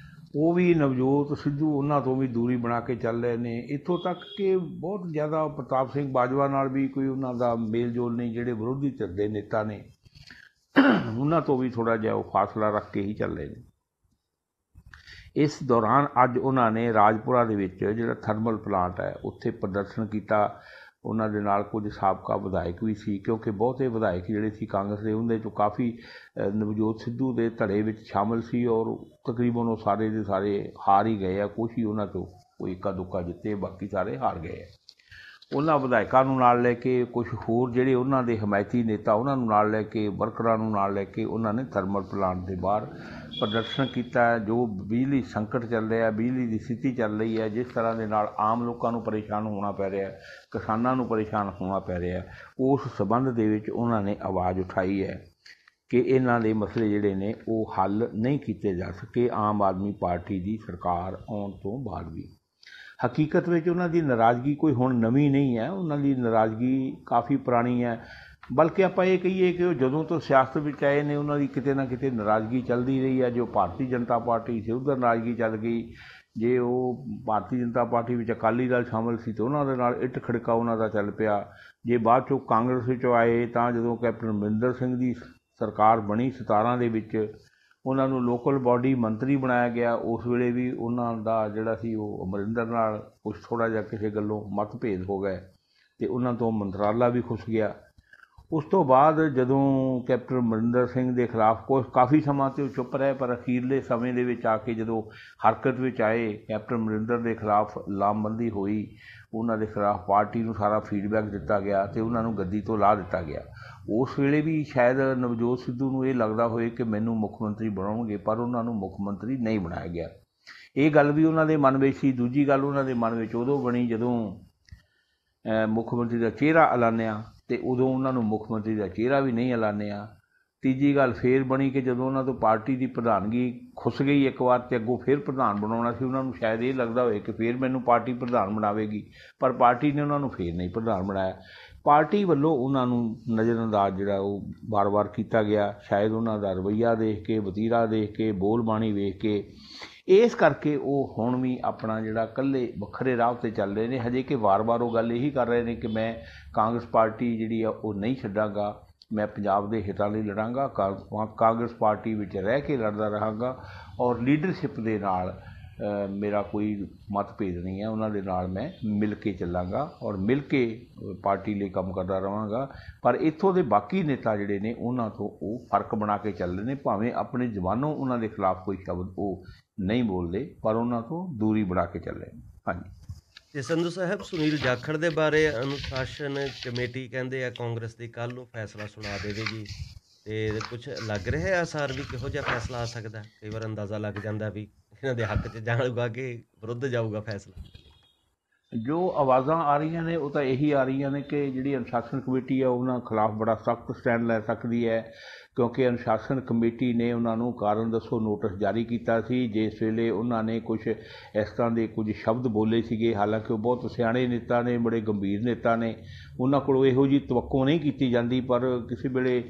ਉਹ ਵੀ ਨਵਜੋਤ ਸਿੱਧੂ ਉਹਨਾਂ ਤੋਂ ਵੀ ਦੂਰੀ ਬਣਾ ਕੇ ਚੱਲ ਰਹੇ ਨੇ। ਇੱਥੋਂ ਤੱਕ ਕਿ ਬਹੁਤ ਜ਼ਿਆਦਾ ਪ੍ਰਤਾਪ ਸਿੰਘ ਬਾਜਵਾ ਨਾਲ ਵੀ ਕੋਈ ਉਹਨਾਂ ਦਾ ਮੇਲ ਜੋਲ ਨਹੀਂ। ਜਿਹੜੇ ਵਿਰੋਧੀ ਧਿਰ ਦੇ ਨੇਤਾ ਨੇ ਉਹਨਾਂ ਤੋਂ ਵੀ ਥੋੜ੍ਹਾ ਜਿਹਾ ਉਹ ਫਾਸਲਾ ਰੱਖ ਕੇ ਹੀ ਚੱਲ ਰਹੇ ਨੇ। ਇਸ ਦੌਰਾਨ ਅੱਜ ਉਹਨਾਂ ਨੇ ਰਾਜਪੁਰਾ ਦੇ ਵਿੱਚ ਜਿਹੜਾ ਥਰਮਲ ਪਲਾਂਟ ਹੈ ਉੱਥੇ ਪ੍ਰਦਰਸ਼ਨ ਕੀਤਾ। ਉਹਨਾਂ ਦੇ ਨਾਲ ਕੁਝ ਸਾਬਕਾ ਵਿਧਾਇਕ ਵੀ ਸੀ, ਕਿਉਂਕਿ ਬਹੁਤੇ ਵਿਧਾਇਕ ਜਿਹੜੇ ਸੀ ਕਾਂਗਰਸ ਦੇ, ਉਹਦੇ 'ਚੋਂ ਕਾਫੀ ਨਵਜੋਤ ਸਿੱਧੂ ਦੇ ਧੜੇ ਵਿੱਚ ਸ਼ਾਮਿਲ ਸੀ ਔਰ ਤਕਰੀਬਨ ਉਹ ਸਾਰੇ ਦੇ ਸਾਰੇ ਹਾਰ ਹੀ ਗਏ ਆ। ਕੁਛ ਹੀ ਉਹਨਾਂ 'ਚੋਂ ਕੋਈ ਇੱਕਾ ਦੁੱਕਾ ਜਿੱਤੇ, ਬਾਕੀ ਸਾਰੇ ਹਾਰ ਗਏ ਆ। ਉਹਨਾਂ ਵਿਧਾਇਕਾਂ ਨੂੰ ਨਾਲ ਲੈ ਕੇ ਕੁਛ ਹੋਰ ਜਿਹੜੇ ਉਹਨਾਂ ਦੇ ਹਮਾਇਤੀ ਨੇਤਾ, ਉਹਨਾਂ ਨੂੰ ਨਾਲ ਲੈ ਕੇ, ਵਰਕਰਾਂ ਨੂੰ ਨਾਲ ਲੈ ਕੇ ਉਹਨਾਂ ਨੇ ਥਰਮਲ ਪਲਾਂਟ ਦੇ ਬਾਹਰ ਪ੍ਰਦਰਸ਼ਨ ਕੀਤਾ। ਜੋ ਬਿਜਲੀ ਸੰਕਟ ਚੱਲ ਰਿਹਾ, ਬਿਜਲੀ ਦੀ ਸਥਿਤੀ ਚੱਲ ਰਹੀ ਹੈ, ਜਿਸ ਤਰ੍ਹਾਂ ਦੇ ਨਾਲ ਆਮ ਲੋਕਾਂ ਨੂੰ ਪਰੇਸ਼ਾਨ ਹੋਣਾ ਪੈ ਰਿਹਾ, ਕਿਸਾਨਾਂ ਨੂੰ ਪਰੇਸ਼ਾਨ ਹੋਣਾ ਪੈ ਰਿਹਾ, ਉਸ ਸੰਬੰਧ ਦੇ ਵਿੱਚ ਉਹਨਾਂ ਨੇ ਆਵਾਜ਼ ਉਠਾਈ ਹੈ ਕਿ ਇਹਨਾਂ ਦੇ ਮਸਲੇ ਜਿਹੜੇ ਨੇ ਉਹ ਹੱਲ ਨਹੀਂ ਕੀਤੇ ਜਾ ਸਕੇ ਆਮ ਆਦਮੀ ਪਾਰਟੀ ਦੀ ਸਰਕਾਰ ਆਉਣ ਤੋਂ ਬਾਅਦ ਵੀ। ਹਕੀਕਤ ਵਿੱਚ ਉਹਨਾਂ ਦੀ ਨਾਰਾਜ਼ਗੀ ਕੋਈ ਹੁਣ ਨਵੀਂ ਨਹੀਂ ਹੈ, ਉਹਨਾਂ ਦੀ ਨਾਰਾਜ਼ਗੀ ਕਾਫੀ ਪੁਰਾਣੀ ਹੈ। ਬਲਕਿ ਆਪਾਂ ਇਹ ਕਹੀਏ ਕਿ ਉਹ ਜਦੋਂ ਤੋਂ ਸਿਆਸਤ ਵਿੱਚ ਆਏ ਨੇ ਉਹਨਾਂ ਦੀ ਕਿਤੇ ਨਾ ਕਿਤੇ ਨਾਰਾਜ਼ਗੀ ਚੱਲਦੀ ਰਹੀ ਹੈ। ਜੋ ਭਾਰਤੀ ਜਨਤਾ ਪਾਰਟੀ ਸੀ ਉੱਧਰ ਨਾਰਾਜ਼ਗੀ ਚੱਲ ਗਈ। ਜੇ ਉਹ ਭਾਰਤੀ ਜਨਤਾ ਪਾਰਟੀ ਵਿੱਚ ਅਕਾਲੀ ਦਲ ਸ਼ਾਮਿਲ ਸੀ ਤਾਂ ਉਹਨਾਂ ਦੇ ਨਾਲ ਇੱਟ ਖੜਕਾ ਉਹਨਾਂ ਦਾ ਚੱਲ ਪਿਆ। ਜੇ ਬਾਅਦ 'ਚੋਂ ਕਾਂਗਰਸ ਵਿੱਚੋਂ ਆਏ ਤਾਂ ਜਦੋਂ ਕੈਪਟਨ ਅਮਰਿੰਦਰ ਸਿੰਘ ਦੀ ਸਰਕਾਰ ਬਣੀ 17 ਦੇ ਵਿੱਚ, ਉਹਨਾਂ ਨੂੰ ਲੋਕਲ ਬਾਡੀ ਮੰਤਰੀ ਬਣਾਇਆ ਗਿਆ। ਉਸ ਵੇਲੇ ਵੀ ਉਹਨਾਂ ਦਾ ਜਿਹੜਾ ਸੀ ਉਹ ਅਮਰਿੰਦਰ ਨਾਲ ਕੁਛ ਥੋੜ੍ਹਾ ਜਿਹਾ ਕਿਸੇ ਗੱਲੋਂ ਮਤਭੇਦ ਹੋ ਗਏ ਅਤੇ ਉਹਨਾਂ ਤੋਂ ਮੰਤਰਾਲਾ ਵੀ ਖੁੱਸ ਗਿਆ। ਉਸ ਤੋਂ ਬਾਅਦ ਜਦੋਂ ਕੈਪਟਨ ਅਮਰਿੰਦਰ ਸਿੰਘ ਦੇ ਖਿਲਾਫ ਕਾਫੀ ਸਮਾਂ ਤੇ ਉਹ ਚੁੱਪ ਰਹੇ, ਪਰ ਅਖੀਰਲੇ ਸਮੇਂ ਦੇ ਵਿੱਚ ਆ ਕੇ ਜਦੋਂ ਹਰਕਤ ਵਿੱਚ ਆਏ, ਕੈਪਟਨ ਅਮਰਿੰਦਰ ਦੇ ਖਿਲਾਫ ਲਾਮਬੰਦੀ ਹੋਈ, ਉਹਨਾਂ ਦੇ ਖਿਲਾਫ ਪਾਰਟੀ ਨੂੰ ਸਾਰਾ ਫੀਡਬੈਕ ਦਿੱਤਾ ਗਿਆ ਅਤੇ ਉਹਨਾਂ ਨੂੰ ਗੱਦੀ ਤੋਂ ਲਾਹ ਦਿੱਤਾ ਗਿਆ। ਉਸ ਵੇਲੇ ਵੀ ਸ਼ਾਇਦ ਨਵਜੋਤ ਸਿੱਧੂ ਨੂੰ ਇਹ ਲੱਗਦਾ ਹੋਏ ਕਿ ਮੈਨੂੰ ਮੁੱਖ ਮੰਤਰੀ ਬਣਾਉਣਗੇ, ਪਰ ਉਹਨਾਂ ਨੂੰ ਮੁੱਖ ਮੰਤਰੀ ਨਹੀਂ ਬਣਾਇਆ ਗਿਆ। ਇਹ ਗੱਲ ਵੀ ਉਹਨਾਂ ਦੇ ਮਨ ਵਿੱਚ ਸੀ। ਦੂਜੀ ਗੱਲ ਉਹਨਾਂ ਦੇ ਮਨ ਵਿੱਚ ਉਦੋਂ ਬਣੀ ਜਦੋਂ ਮੁੱਖ ਮੰਤਰੀ ਦਾ ਚਿਹਰਾ ਐਲਾਨਿਆ, ਅਤੇ ਉਦੋਂ ਉਹਨਾਂ ਨੂੰ ਮੁੱਖ ਮੰਤਰੀ ਦਾ ਚਿਹਰਾ ਵੀ ਨਹੀਂ ਐਲਾਨਿਆ। ਤੀਜੀ ਗੱਲ ਫੇਰ ਬਣੀ ਕਿ ਜਦੋਂ ਉਹਨਾਂ ਤੋਂ ਪਾਰਟੀ ਦੀ ਪ੍ਰਧਾਨਗੀ ਖੁੱਸ ਗਈ ਇੱਕ ਵਾਰ ਅਤੇ ਅੱਗੋਂ ਫੇਰ ਪ੍ਰਧਾਨ ਬਣਾਉਣਾ ਸੀ, ਉਹਨਾਂ ਨੂੰ ਸ਼ਾਇਦ ਇਹ ਲੱਗਦਾ ਹੋਏ ਕਿ ਫੇਰ ਮੈਨੂੰ ਪਾਰਟੀ ਪ੍ਰਧਾਨ ਬਣਾਵੇਗੀ, ਪਰ ਪਾਰਟੀ ਨੇ ਉਹਨਾਂ ਨੂੰ ਫੇਰ ਨਹੀਂ ਪ੍ਰਧਾਨ ਬਣਾਇਆ। ਪਾਰਟੀ ਵੱਲੋਂ ਉਹਨਾਂ ਨੂੰ ਨਜ਼ਰਅੰਦਾਜ਼ ਜਿਹੜਾ ਉਹ ਵਾਰ-ਵਾਰ ਕੀਤਾ ਗਿਆ, ਸ਼ਾਇਦ ਉਹਨਾਂ ਦਾ ਰਵੱਈਆ ਦੇਖ ਕੇ, ਵਤੀਰਾ ਦੇਖ ਕੇ, ਬੋਲ ਬਾਣੀ ਵੇਖ ਕੇ। ਇਸ ਕਰਕੇ ਉਹ ਹੁਣ ਵੀ ਆਪਣਾ ਜਿਹੜਾ ਇਕੱਲੇ ਵੱਖਰੇ ਰਾਹ 'ਤੇ ਚੱਲ ਰਹੇ ਨੇ। ਹਜੇ ਕਿ ਵਾਰ-ਵਾਰ ਉਹ ਗੱਲ ਇਹੀ ਕਰ ਰਹੇ ਨੇ ਕਿ ਮੈਂ ਕਾਂਗਰਸ ਪਾਰਟੀ ਜਿਹੜੀ ਆ ਉਹ ਨਹੀਂ ਛੱਡਾਂਗਾ, ਮੈਂ ਪੰਜਾਬ ਦੇ ਹਿੱਤਾਂ ਲਈ ਲੜਾਂਗਾ, ਕਾਂਗਰਸ ਪਾਰਟੀ ਵਿੱਚ ਰਹਿ ਕੇ ਲੜਦਾ ਰਹਾਂਗਾ ਔਰ ਲੀਡਰਸ਼ਿਪ ਦੇ ਨਾਲ ਮੇਰਾ ਕੋਈ ਮਤਭੇਦ ਨਹੀਂ ਹੈ, ਉਹਨਾਂ ਦੇ ਨਾਲ ਮੈਂ ਮਿਲ ਕੇ ਚੱਲਾਂਗਾ ਔਰ ਮਿਲ ਕੇ ਪਾਰਟੀ ਲਈ ਕੰਮ ਕਰਦਾ ਰਹਾਂਗਾ। ਪਰ ਇੱਥੋਂ ਦੇ ਬਾਕੀ ਨੇਤਾ ਜਿਹੜੇ ਨੇ ਉਹਨਾਂ ਤੋਂ ਉਹ ਫਰਕ ਬਣਾ ਕੇ ਚੱਲ ਰਹੇ ਨੇ, ਭਾਵੇਂ ਆਪਣੇ ਜ਼ਬਾਨੋਂ ਉਹਨਾਂ ਦੇ ਖਿਲਾਫ ਕੋਈ ਸ਼ਬਦ ਉਹ ਨਹੀਂ ਬੋਲਦੇ, ਪਰ ਉਹਨਾਂ ਤੋਂ ਦੂਰੀ ਬਣਾ ਕੇ ਚੱਲ ਰਹੇ ਨੇ। ਹਾਂਜੀ। ਤੇ ਸੰਧੂ ਸਾਹਿਬ, ਸੁਨੀਲ ਜਾਖੜ ਦੇ ਬਾਰੇ ਅਨੁਸ਼ਾਸਨ ਕਮੇਟੀ ਕਹਿੰਦੇ ਆ ਕਾਂਗਰਸ ਦੀ ਕੱਲ੍ਹ ਨੂੰ ਫੈਸਲਾ ਸੁਣਾ ਦੇਵੇਗੀ, ਤੇ ਕੁਛ ਲੱਗ ਰਿਹਾ ਆਸਾਰ ਵੀ ਕਿਹੋ ਜਿਹਾ ਫੈਸਲਾ ਆ ਸਕਦਾ? ਕਈ ਵਾਰ ਅੰਦਾਜ਼ਾ ਲੱਗ ਜਾਂਦਾ ਵੀ ਇਹਨਾਂ ਦੇ ਹੱਕ 'ਚ ਜਾਊਗਾ ਕਿ ਵਿਰੁੱਧ ਜਾਊਗਾ ਫੈਸਲਾ। ਜੋ ਆਵਾਜ਼ਾਂ ਆ ਰਹੀਆਂ ਨੇ ਉਹ ਤਾਂ ਇਹੀ ਆ ਰਹੀਆਂ ਨੇ ਕਿ ਜਿਹੜੀ ਅਨੁਸ਼ਾਸਨ ਕਮੇਟੀ ਹੈ ਉਹਨਾਂ ਖਿਲਾਫ ਬੜਾ ਸਖਤ ਸਟੈਂਡ ਲੈ ਸਕਦੀ ਹੈ, ਕਿਉਂਕਿ ਅਨੁਸ਼ਾਸਨ ਕਮੇਟੀ ਨੇ ਉਹਨਾਂ ਨੂੰ ਕਾਰਨ ਦੱਸੋ ਨੋਟਿਸ ਜਾਰੀ ਕੀਤਾ ਸੀ, ਜਿਸ ਵੇਲੇ ਉਹਨਾਂ ਨੇ ਕੁਛ ਇਸ ਤਰ੍ਹਾਂ ਦੇ ਕੁਝ ਸ਼ਬਦ ਬੋਲੇ ਸੀਗੇ। ਹਾਲਾਂਕਿ ਉਹ ਬਹੁਤ ਸਿਆਣੇ ਨੇਤਾ ਨੇ, ਬੜੇ ਗੰਭੀਰ ਨੇਤਾ ਨੇ, ਉਹਨਾਂ ਕੋਲੋਂ ਇਹੋ ਜਿਹੀ ਤਵੱਕੋ ਨਹੀਂ ਕੀਤੀ ਜਾਂਦੀ, ਪਰ ਕਿਸੇ ਵੇਲੇ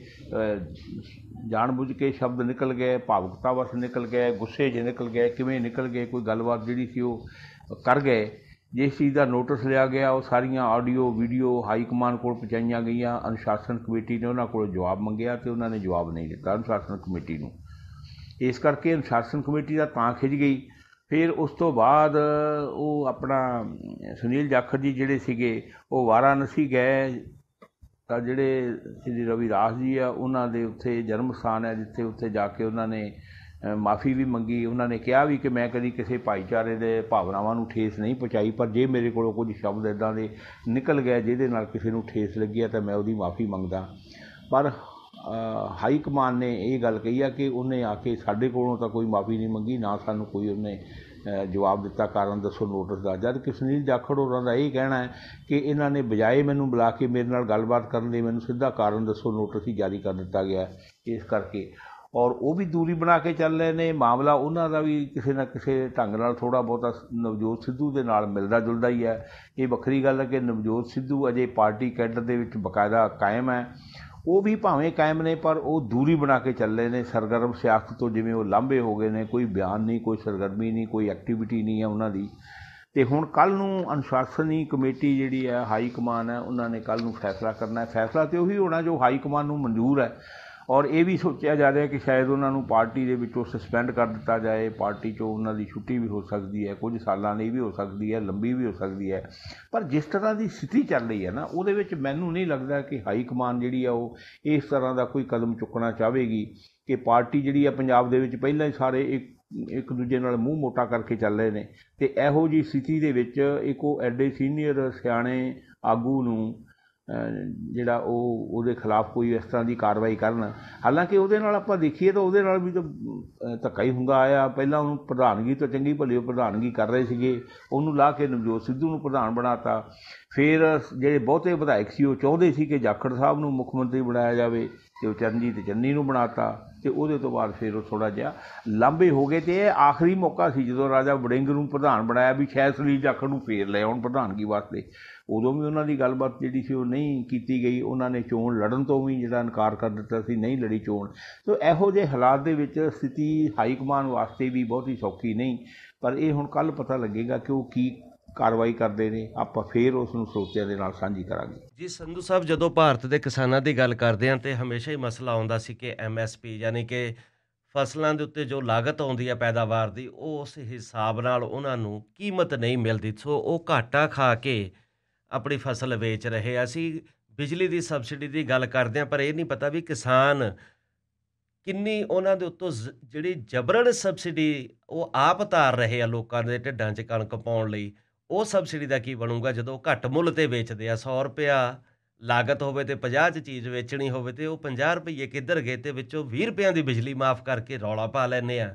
ਜਾਣ-ਬੁੱਝ ਕੇ ਸ਼ਬਦ ਨਿਕਲ ਗਏ, ਭਾਵੁਕਤਾ ਵਸ ਨਿਕਲ ਗਏ, ਗੁੱਸੇ 'ਚ ਨਿਕਲ ਗਏ, ਕਿਵੇਂ ਨਿਕਲ ਗਏ, ਕੋਈ ਗੱਲਬਾਤ ਜਿਹੜੀ ਸੀ ਉਹ ਕਰ ਗਏ, ਜਿਸ ਚੀਜ਼ ਦਾ ਨੋਟਿਸ ਲਿਆ ਗਿਆ ਉਹ ਸਾਰੀਆਂ ਆਡੀਓ ਵੀਡੀਓ ਹਾਈ ਕਮਾਨ ਕੋਲ ਪਹੁੰਚਾਈਆਂ ਗਈਆਂ। ਅਨੁਸ਼ਾਸਨ ਕਮੇਟੀ ਨੇ ਉਹਨਾਂ ਕੋਲ ਜਵਾਬ ਮੰਗਿਆ ਅਤੇ ਉਹਨਾਂ ਨੇ ਜਵਾਬ ਨਹੀਂ ਦਿੱਤਾ ਅਨੁਸ਼ਾਸਨ ਕਮੇਟੀ ਨੂੰ। ਇਸ ਕਰਕੇ ਅਨੁਸ਼ਾਸਨ ਕਮੇਟੀ ਦਾ ਤਾਂ ਖਿੱਚ ਗਈ। ਫਿਰ ਉਸ ਤੋਂ ਬਾਅਦ ਉਹ ਆਪਣਾ ਸੁਨੀਲ ਜਾਖੜ ਜੀ ਜਿਹੜੇ ਸੀਗੇ ਉਹ ਵਾਰਾਣਸੀ ਗਏ ਤਾਂ ਜਿਹੜੇ ਸ਼੍ਰੀ ਰਵਿਦਾਸ ਜੀ ਆ ਉਹਨਾਂ ਦੇ ਉੱਥੇ ਜਨਮ ਸਥਾਨ ਹੈ, ਜਿੱਥੇ ਉੱਥੇ ਜਾ ਕੇ ਉਹਨਾਂ ਨੇ ਮਾफ़ੀ ਵੀ ਮੰਗੀ। ਉਹਨਾਂ ਨੇ ਕਿਹਾ ਵੀ ਕਿ ਮੈਂ ਕਦੀ ਕਿਸੇ ਭਾਈਚਾਰੇ ਦੇ ਭਾਵਨਾਵਾਂ ਨੂੰ ਠੇਸ ਨਹੀਂ ਪਹੁੰਚਾਈ, ਪਰ ਜੇ ਮੇਰੇ ਕੋਲੋਂ ਕੁਝ ਸ਼ਬਦ ਇੱਦਾਂ ਦੇ ਨਿਕਲ ਗਏ ਜਿਹਦੇ ਨਾਲ ਕਿਸੇ ਨੂੰ ਠੇਸ ਲੱਗੀ ਹੈ ਤਾਂ ਮੈਂ ਉਹਦੀ ਮਾफ़ੀ ਮੰਗਦਾ। ਪਰ ਹਾਈ ਕਮਾਨ ਨੇ ਇਹ ਗੱਲ ਕਹੀ ਆ ਕਿ ਉਹਨੇ ਆ ਕੇ ਸਾਡੇ ਕੋਲੋਂ ਤਾਂ ਕੋਈ ਮਾफ़ੀ ਨਹੀਂ ਮੰਗੀ, ਨਾ ਸਾਨੂੰ ਕੋਈ ਉਹਨੇ ਜਵਾਬ ਦਿੱਤਾ ਕਾਰਨ ਦੱਸੋ ਨੋਟਿਸ ਦਾ। ਜਦ ਕਿ ਸੁਨੀਲ ਜਾਖੜ ਹੋਰਾਂ ਦਾ ਇਹ ਕਹਿਣਾ ਹੈ ਕਿ ਇਹਨਾਂ ਨੇ ਬਜਾਏ ਮੈਨੂੰ ਬੁਲਾ ਕੇ ਮੇਰੇ ਨਾਲ ਗੱਲਬਾਤ ਕਰਨ ਲਈ ਮੈਨੂੰ ਸਿੱਧਾ ਕਾਰਨ ਦੱਸੋ ਨੋਟਿਸ ਹੀ ਜਾਰੀ ਕਰ ਦਿੱਤਾ ਗਿਆ। ਇਸ ਕਰਕੇ ਔਰ ਉਹ ਵੀ ਦੂਰੀ ਬਣਾ ਕੇ ਚੱਲ ਰਹੇ ਨੇ। ਮਾਮਲਾ ਉਹਨਾਂ ਦਾ ਵੀ ਕਿਸੇ ਨਾ ਕਿਸੇ ਢੰਗ ਨਾਲ ਥੋੜ੍ਹਾ ਬਹੁਤਾ ਨਵਜੋਤ ਸਿੱਧੂ ਦੇ ਨਾਲ ਮਿਲਦਾ ਜੁਲਦਾ ਹੀ ਹੈ। ਇਹ ਵੱਖਰੀ ਗੱਲ ਹੈ ਕਿ ਨਵਜੋਤ ਸਿੱਧੂ ਅਜੇ ਪਾਰਟੀ ਕੈਡਰ ਦੇ ਵਿੱਚ ਬਕਾਇਦਾ ਕਾਇਮ ਹੈ। ਉਹ ਵੀ ਭਾਵੇਂ ਕਾਇਮ ਨੇ ਪਰ ਉਹ ਦੂਰੀ ਬਣਾ ਕੇ ਚੱਲੇ ਨੇ ਸਰਗਰਮ ਸਿਆਸਤ ਤੋਂ, ਜਿਵੇਂ ਉਹ ਲਾਂਭੇ ਹੋ ਗਏ ਨੇ। ਕੋਈ ਬਿਆਨ ਨਹੀਂ, ਕੋਈ ਸਰਗਰਮੀ ਨਹੀਂ, ਕੋਈ ਐਕਟੀਵਿਟੀ ਨਹੀਂ ਹੈ ਉਹਨਾਂ ਦੀ। ਅਤੇ ਹੁਣ ਕੱਲ੍ਹ ਨੂੰ ਅਨੁਸ਼ਾਸਨੀ ਕਮੇਟੀ ਜਿਹੜੀ ਹੈ ਹਾਈ ਕਮਾਨ ਹੈ ਉਹਨਾਂ ਨੇ ਕੱਲ੍ਹ ਨੂੰ ਫੈਸਲਾ ਕਰਨਾ ਹੈ। ਫੈਸਲਾ ਤਾਂ ਉਹੀ ਹੋਣਾ ਜੋ ਹਾਈ ਕਮਾਨ ਨੂੰ ਮਨਜ਼ੂਰ ਹੈ। ਔਰ ਇਹ ਵੀ ਸੋਚਿਆ ਜਾ ਰਿਹਾ ਕਿ ਸ਼ਾਇਦ ਉਹਨਾਂ ਨੂੰ ਪਾਰਟੀ ਦੇ ਵਿੱਚੋਂ ਸਸਪੈਂਡ ਕਰ ਦਿੱਤਾ ਜਾਏ, ਪਾਰਟੀ 'ਚੋਂ ਉਹਨਾਂ ਦੀ ਛੁੱਟੀ ਵੀ ਹੋ ਸਕਦੀ ਹੈ, ਕੁਝ ਸਾਲਾਂ ਲਈ ਵੀ ਹੋ ਸਕਦੀ ਹੈ, ਲੰਬੀ ਵੀ ਹੋ ਸਕਦੀ ਹੈ। ਪਰ ਜਿਸ ਤਰ੍ਹਾਂ ਦੀ ਸਥਿਤੀ ਚੱਲ ਰਹੀ ਹੈ ਨਾ ਉਹਦੇ ਵਿੱਚ ਮੈਨੂੰ ਨਹੀਂ ਲੱਗਦਾ ਕਿ ਹਾਈ ਕਮਾਨ ਜਿਹੜੀ ਆ ਉਹ ਇਸ ਤਰ੍ਹਾਂ ਦਾ ਕੋਈ ਕਦਮ ਚੁੱਕਣਾ ਚਾਹਵੇਗੀ ਕਿ ਪਾਰਟੀ ਜਿਹੜੀ ਆ ਪੰਜਾਬ ਦੇ ਵਿੱਚ ਪਹਿਲਾਂ ਹੀ ਸਾਰੇ ਇੱਕ ਦੂਜੇ ਨਾਲ ਮੂੰਹ ਮੋਟਾ ਕਰਕੇ ਚੱਲ ਰਹੇ ਨੇ ਅਤੇ ਇਹੋ ਜਿਹੀ ਸਥਿਤੀ ਦੇ ਵਿੱਚ ਇੱਕ ਉਹ ਐਡੇ ਸੀਨੀਅਰ ਸਿਆਣੇ ਆਗੂ ਨੂੰ ਜਿਹੜਾ ਉਹ ਉਹਦੇ ਖਿਲਾਫ ਕੋਈ ਇਸ ਤਰ੍ਹਾਂ ਦੀ ਕਾਰਵਾਈ ਕਰਨ। ਹਾਲਾਂਕਿ ਉਹਦੇ ਨਾਲ ਆਪਾਂ ਦੇਖੀਏ ਤਾਂ ਉਹਦੇ ਨਾਲ ਵੀ ਤਾਂ ਧੱਕਾ ਹੀ ਹੁੰਦਾ ਆਇਆ। ਪਹਿਲਾਂ ਉਹਨੂੰ ਪ੍ਰਧਾਨਗੀ ਤੋਂ ਚੰਗੀ ਭਲੀ ਉਹ ਪ੍ਰਧਾਨਗੀ ਕਰ ਰਹੇ ਸੀਗੇ, ਉਹਨੂੰ ਲਾ ਕੇ ਨਵਜੋਤ ਸਿੱਧੂ ਨੂੰ ਪ੍ਰਧਾਨ ਬਣਾਤਾ। ਫਿਰ ਜਿਹੜੇ ਬਹੁਤੇ ਵਿਧਾਇਕ ਸੀ ਉਹ ਚਾਹੁੰਦੇ ਸੀ ਕਿ ਜਾਖੜ ਸਾਹਿਬ ਨੂੰ ਮੁੱਖ ਮੰਤਰੀ ਬਣਾਇਆ ਜਾਵੇ ਅਤੇ ਉਹ ਚਰਨਜੀਤ ਚੰਨੀ ਨੂੰ ਬਣਾਤਾ। ਅਤੇ ਉਹਦੇ ਤੋਂ ਬਾਅਦ ਫਿਰ ਉਹ ਥੋੜ੍ਹਾ ਜਿਹਾ ਲਾਂਭੇ ਹੋ ਗਏ। ਅਤੇ ਇਹ ਆਖਰੀ ਮੌਕਾ ਸੀ ਜਦੋਂ ਰਾਜਾ ਵੜਿੰਗ ਨੂੰ ਪ੍ਰਧਾਨ ਬਣਾਇਆ ਵੀ ਸ਼ਾਇਦ ਸੁਨੀਲ ਜਾਖੜ ਨੂੰ ਫੇਰ ਲੈ ਆਉਣ ਪ੍ਰਧਾਨਗੀ ਵਾਸਤੇ। ਉਦੋਂ ਵੀ ਉਹਨਾਂ ਦੀ ਗੱਲਬਾਤ ਜਿਹੜੀ ਸੀ ਉਹ ਨਹੀਂ ਕੀਤੀ ਗਈ। ਉਹਨਾਂ ਨੇ ਚੋਣ ਲੜਨ ਤੋਂ ਵੀ ਜਿਹੜਾ ਇਨਕਾਰ ਕਰ ਦਿੱਤਾ ਸੀ, ਨਹੀਂ ਲੜੀ ਚੋਣ। ਸੋ ਇਹੋ ਜਿਹੇ ਹਾਲਾਤ ਦੇ ਵਿੱਚ ਸਥਿਤੀ ਹਾਈ ਕਮਾਨ ਵਾਸਤੇ ਵੀ ਬਹੁਤੀ ਸੌਖੀ ਨਹੀਂ। ਪਰ ਇਹ ਹੁਣ ਕੱਲ੍ਹ ਪਤਾ ਲੱਗੇਗਾ ਕਿ ਉਹ ਕੀ ਕਾਰਵਾਈ ਕਰਦੇ ਨੇ। ਆਪਾਂ ਫੇਰ ਉਸ ਨੂੰ ਸਰੋਤਿਆਂ ਦੇ ਨਾਲ ਸਾਂਝੀ ਕਰਾਂਗੇ। ਜੀ ਸੰਧੂ ਸਾਹਿਬ, ਜਦੋਂ ਭਾਰਤ ਦੇ ਕਿਸਾਨਾਂ ਦੀ ਗੱਲ ਕਰਦੇ ਹਾਂ ਤਾਂ ਹਮੇਸ਼ਾ ਹੀ ਮਸਲਾ ਆਉਂਦਾ ਸੀ ਕਿ MSP ਯਾਨੀ ਕਿ ਫਸਲਾਂ ਦੇ ਉੱਤੇ ਜੋ ਲਾਗਤ ਆਉਂਦੀ ਹੈ ਪੈਦਾਵਾਰ ਦੀ, ਉਹ ਉਸ ਹਿਸਾਬ ਨਾਲ ਉਹਨਾਂ ਨੂੰ ਕੀਮਤ ਨਹੀਂ ਮਿਲਦੀ। ਸੋ ਉਹ ਘਾਟਾ ਖਾ ਕੇ ਆਪਣੀ ਫਸਲ ਵੇਚ ਰਹੇ। ਅਸੀਂ ਬਿਜਲੀ ਦੀ ਸਬਸਿਡੀ ਦੀ ਗੱਲ ਕਰਦੇ ਹਾਂ ਪਰ ਇਹ ਨਹੀਂ ਪਤਾ ਵੀ ਕਿਸਾਨ ਕਿੰਨੀ ਉਹਨਾਂ ਦੇ ਉੱਤੋਂ ਜਿਹੜੀ ਜਬਰਨ ਸਬਸਿਡੀ ਉਹ ਆਪ ਉਤਾਰ ਰਹੇ ਆ ਲੋਕਾਂ ਦੇ ਢਿੱਡਾਂ 'ਚ ਕਣਕ ਪਾਉਣ ਲਈ। ਉਹ ਸਬਸਿਡੀ ਦਾ ਕੀ ਬਣੂਗਾ ਜਦੋਂ ਘੱਟ ਮੁੱਲ 'ਤੇ ਵੇਚਦੇ ਆ। 100 ਰੁਪਇਆ ਲਾਗਤ ਹੋਵੇ ਅਤੇ 50 'ਚ ਚੀਜ਼ ਵੇਚਣੀ ਹੋਵੇ ਅਤੇ ਉਹ 50 ਰੁਪਈਏ ਕਿੱਧਰ ਗਏ ਅਤੇ ਵਿੱਚੋਂ 20 ਰੁਪਇਆਂ ਦੀ ਬਿਜਲੀ ਮਾਫ ਕਰਕੇ ਰੌਲਾ ਪਾ ਲੈਂਦੇ ਆ।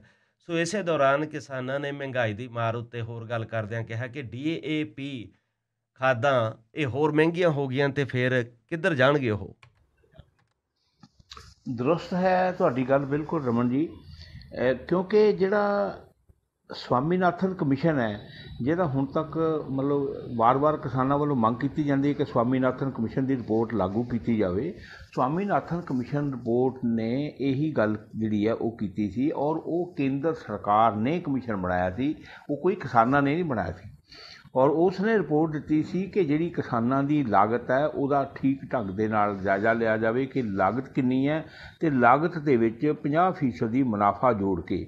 ਸੋ ਇਸੇ ਦੌਰਾਨ ਕਿਸਾਨਾਂ ਨੇ ਮਹਿੰਗਾਈ ਦੀ ਮਾਰ ਉੱਤੇ ਹੋਰ ਗੱਲ ਕਰਦਿਆਂ ਕਿਹਾ ਕਿ DAP ਖਾਦਾਂ ਇਹ ਹੋਰ ਮਹਿੰਗੀਆਂ ਹੋ ਗਈਆਂ ਅਤੇ ਫਿਰ ਕਿੱਧਰ ਜਾਣਗੇ ਉਹ। ਦਰੁਸਤ ਹੈ ਤੁਹਾਡੀ ਗੱਲ ਬਿਲਕੁਲ ਰਮਨ ਜੀ, ਕਿਉਂਕਿ ਜਿਹੜਾ ਸਵਾਮੀਨਾਥਨ ਕਮਿਸ਼ਨ ਹੈ ਜਿਹਦਾ ਹੁਣ ਤੱਕ ਮਤਲਬ ਵਾਰ-ਵਾਰ ਕਿਸਾਨਾਂ ਵੱਲੋਂ ਮੰਗ ਕੀਤੀ ਜਾਂਦੀ ਹੈ ਕਿ ਸਵਾਮੀਨਾਥਨ ਕਮਿਸ਼ਨ ਦੀ ਰਿਪੋਰਟ ਲਾਗੂ ਕੀਤੀ ਜਾਵੇ। ਸਵਾਮੀਨਾਥਨ ਕਮਿਸ਼ਨ ਰਿਪੋਰਟ ਨੇ ਇਹੀ ਗੱਲ ਜਿਹੜੀ ਹੈ ਉਹ ਕੀਤੀ ਸੀ ਔਰ ਉਹ ਕੇਂਦਰ ਸਰਕਾਰ ਨੇ ਕਮਿਸ਼ਨ ਬਣਾਇਆ ਸੀ, ਉਹ ਕੋਈ ਕਿਸਾਨਾਂ ਨੇ ਨਹੀਂ ਬਣਾਇਆ ਸੀ। ਔਰ ਉਸ ਨੇ ਰਿਪੋਰਟ ਦਿੱਤੀ ਸੀ ਕਿ ਜਿਹੜੀ ਕਿਸਾਨਾਂ ਦੀ ਲਾਗਤ ਹੈ ਉਹਦਾ ਠੀਕ ਢੰਗ ਦੇ ਨਾਲ ਜਾਇਜ਼ਾ ਲਿਆ ਜਾਵੇ ਕਿ ਲਾਗਤ ਕਿੰਨੀ ਹੈ ਅਤੇ ਲਾਗਤ ਦੇ ਵਿੱਚ 50% ਦੀ ਮੁਨਾਫਾ ਜੋੜ ਕੇ,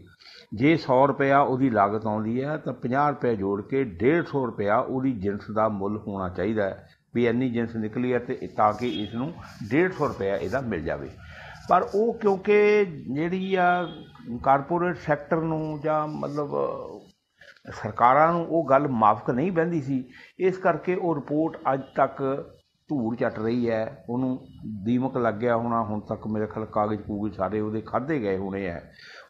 ਜੇ 100 ਰੁਪਇਆ ਉਹਦੀ ਲਾਗਤ ਆਉਂਦੀ ਹੈ ਤਾਂ 50 ਰੁਪਏ ਜੋੜ ਕੇ 150 ਰੁਪਇਆ ਉਹਦੀ ਜਿਣਸ ਦਾ ਮੁੱਲ ਹੋਣਾ ਚਾਹੀਦਾ ਹੈ ਵੀ ਇੰਨੀ ਜਿਣਸ ਨਿਕਲੀ ਹੈ ਅਤੇ ਤਾਂ ਕਿ ਇਸ ਨੂੰ 150 ਰੁਪਇਆ ਇਹਦਾ ਮਿਲ ਜਾਵੇ। ਪਰ ਉਹ ਕਿਉਂਕਿ ਜਿਹੜੀ ਆ ਕਾਰਪੋਰੇਟ ਸੈਕਟਰ ਨੂੰ ਜਾਂ ਮਤਲਬ ਸਰਕਾਰਾਂ ਨੂੰ ਉਹ ਗੱਲ ਮਾਫਕ ਨਹੀਂ ਬਹਿੰਦੀ ਸੀ, ਇਸ ਕਰਕੇ ਉਹ ਰਿਪੋਰਟ ਅੱਜ ਤੱਕ ਧੂੜ ਚੱਟ ਰਹੀ ਹੈ। ਉਹਨੂੰ ਦੀਮਕ ਲੱਗ ਗਿਆ ਹੋਣਾ, ਹੁਣ ਤੱਕ ਮੇਰੇ ਖਿਆਲ ਕਾਗਜ਼ ਸਾਰੇ ਉਹਦੇ ਖਾਧੇ ਗਏ ਹੋਣੇ ਹੈ,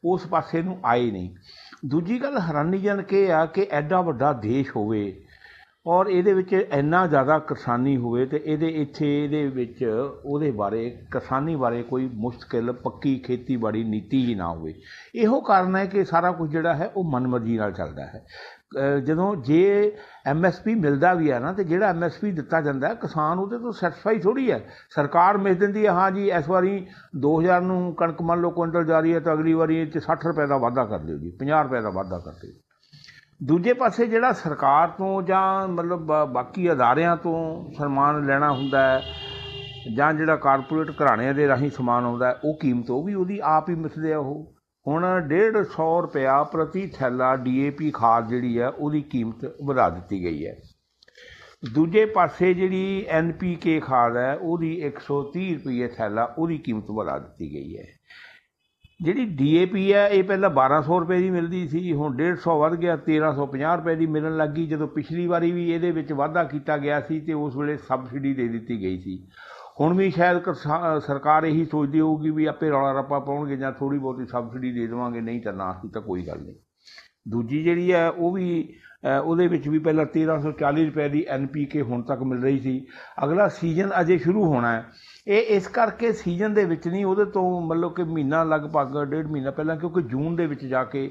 ਉਸ ਪਾਸੇ ਨੂੰ ਆਏ ਨਹੀਂ। ਦੂਜੀ ਗੱਲ ਹੈਰਾਨੀਜਨਕ ਇਹ ਆ ਕਿ ਐਡਾ ਵੱਡਾ ਦੇਸ਼ ਹੋਵੇ ਔਰ ਇਹਦੇ ਵਿੱਚ ਇੰਨਾ ਜ਼ਿਆਦਾ ਕਿਸਾਨੀ ਹੋਵੇ ਅਤੇ ਇਹਦੇ ਵਿੱਚ ਉਹਦੇ ਬਾਰੇ ਕਿਸਾਨੀ ਬਾਰੇ ਕੋਈ ਮੁਸ਼ਕਿਲ ਪੱਕੀ ਖੇਤੀਬਾੜੀ ਨੀਤੀ ਹੀ ਨਾ ਹੋਵੇ। ਇਹੋ ਕਾਰਨ ਹੈ ਕਿ ਸਾਰਾ ਕੁਝ ਜਿਹੜਾ ਹੈ ਉਹ ਮਨਮਰਜ਼ੀ ਨਾਲ ਚੱਲਦਾ ਹੈ। ਜਦੋਂ ਜੇ MSP ਮਿਲਦਾ ਵੀ ਹੈ ਨਾ ਅਤੇ ਜਿਹੜਾ MSP ਦਿੱਤਾ ਜਾਂਦਾ ਹੈ ਕਿਸਾਨ ਉਹਦੇ ਤੋਂ ਸੈਟਿਸਫਾਈ ਥੋੜ੍ਹੀ ਹੈ। ਸਰਕਾਰ ਮਿਲ ਦਿੰਦੀ ਹੈ ਹਾਂ ਜੀ ਇਸ ਵਾਰੀ 2000 ਨੂੰ ਕਣਕ ਮੰਨ ਲਓ ਕੁਇੰਟਲ ਜਾ ਰਹੀ ਹੈ ਤਾਂ ਅਗਲੀ ਵਾਰੀ ਇਹ 'ਚ 60 ਰੁਪਏ ਦਾ ਵਾਧਾ ਕਰ ਦਿਓ ਜੀ, 50 ਰੁਪਏ ਦਾ ਵਾਧਾ ਕਰ ਦਿਓ। ਦੂਜੇ ਪਾਸੇ ਜਿਹੜਾ ਸਰਕਾਰ ਤੋਂ ਜਾਂ ਮਤਲਬ ਬਾਕੀ ਅਦਾਰਿਆਂ ਤੋਂ ਸਨਮਾਨ ਲੈਣਾ ਹੁੰਦਾ ਹੈ ਜਾਂ ਜਿਹੜਾ ਕਾਰਪੋਰੇਟ ਘਰਾਣਿਆਂ ਦੇ ਰਾਹੀਂ ਸਮਾਨ ਆਉਂਦਾ ਹੈ, ਉਹ ਕੀਮਤ ਉਹ ਵੀ ਉਹਦੀ ਆਪ ਹੀ ਮਿਥਦੇ ਆ। ਉਹ ਹੁਣ 150 ਰੁਪਇਆ ਪ੍ਰਤੀ ਥੈਲਾ DAP ਖਾਦ ਜਿਹੜੀ ਹੈ ਉਹਦੀ ਕੀਮਤ ਵਧਾ ਦਿੱਤੀ ਗਈ ਹੈ। ਦੂਜੇ ਪਾਸੇ ਜਿਹੜੀ NPK ਖਾਦ ਹੈ ਉਹਦੀ 130 ਰੁਪਏ ਥੈਲਾ ਉਹਦੀ ਕੀਮਤ ਵਧਾ ਦਿੱਤੀ ਗਈ ਹੈ। ਜਿਹੜੀ DAP ਹੈ ਇਹ ਪਹਿਲਾਂ 1200 ਰੁਪਏ ਦੀ ਮਿਲਦੀ ਸੀ, ਹੁਣ 150 ਵੱਧ ਗਿਆ 1350 ਰੁਪਏ ਦੀ ਮਿਲਣ ਲੱਗ ਗਈ। ਜਦੋਂ ਪਿਛਲੀ ਵਾਰੀ ਵੀ ਇਹਦੇ ਵਿੱਚ ਵਾਧਾ ਕੀਤਾ ਗਿਆ ਸੀ ਤੇ ਉਸ ਵੇਲੇ ਸਬਸਿਡੀ ਦੇ ਦਿੱਤੀ ਗਈ ਸੀ। ਹੁਣ ਵੀ ਸ਼ਾਇਦ ਸਰਕਾਰ ਇਹੀ ਸੋਚਦੀ ਹੋਊਗੀ ਵੀ ਆਪੇ ਰੌਲਾ ਰੱਪਾ ਪਾਉਣਗੇ ਜਾਂ ਥੋੜ੍ਹੀ ਬਹੁਤੀ ਸਬਸਿਡੀ ਦੇ ਦੇਵਾਂਗੇ, ਨਹੀਂ ਤਾਂ ਨਾ ਸੀ ਤਾਂ ਕੋਈ ਗੱਲ ਨਹੀਂ। ਦੂਜੀ ਜਿਹੜੀ ਹੈ ਉਹ ਵੀ ਉਹਦੇ ਵਿੱਚ ਵੀ ਪਹਿਲਾਂ 1340 ਰੁਪਏ ਦੀ NPK ਹੁਣ ਤੱਕ ਮਿਲ ਰਹੀ ਸੀ। ਅਗਲਾ ਸੀਜ਼ਨ ਅਜੇ ਸ਼ੁਰੂ ਹੋਣਾ ਹੈ। ਇਹ ਇਸ ਕਰਕੇ ਸੀਜ਼ਨ ਦੇ ਵਿੱਚ ਨਹੀਂ, ਉਹਦੇ ਤੋਂ ਮਤਲਬ ਕਿ ਮਹੀਨਾ ਲਗਭਗ 1.5 ਮਹੀਨਾ ਪਹਿਲਾਂ, ਕਿਉਂਕਿ ਜੂਨ ਦੇ ਵਿੱਚ ਜਾ ਕੇ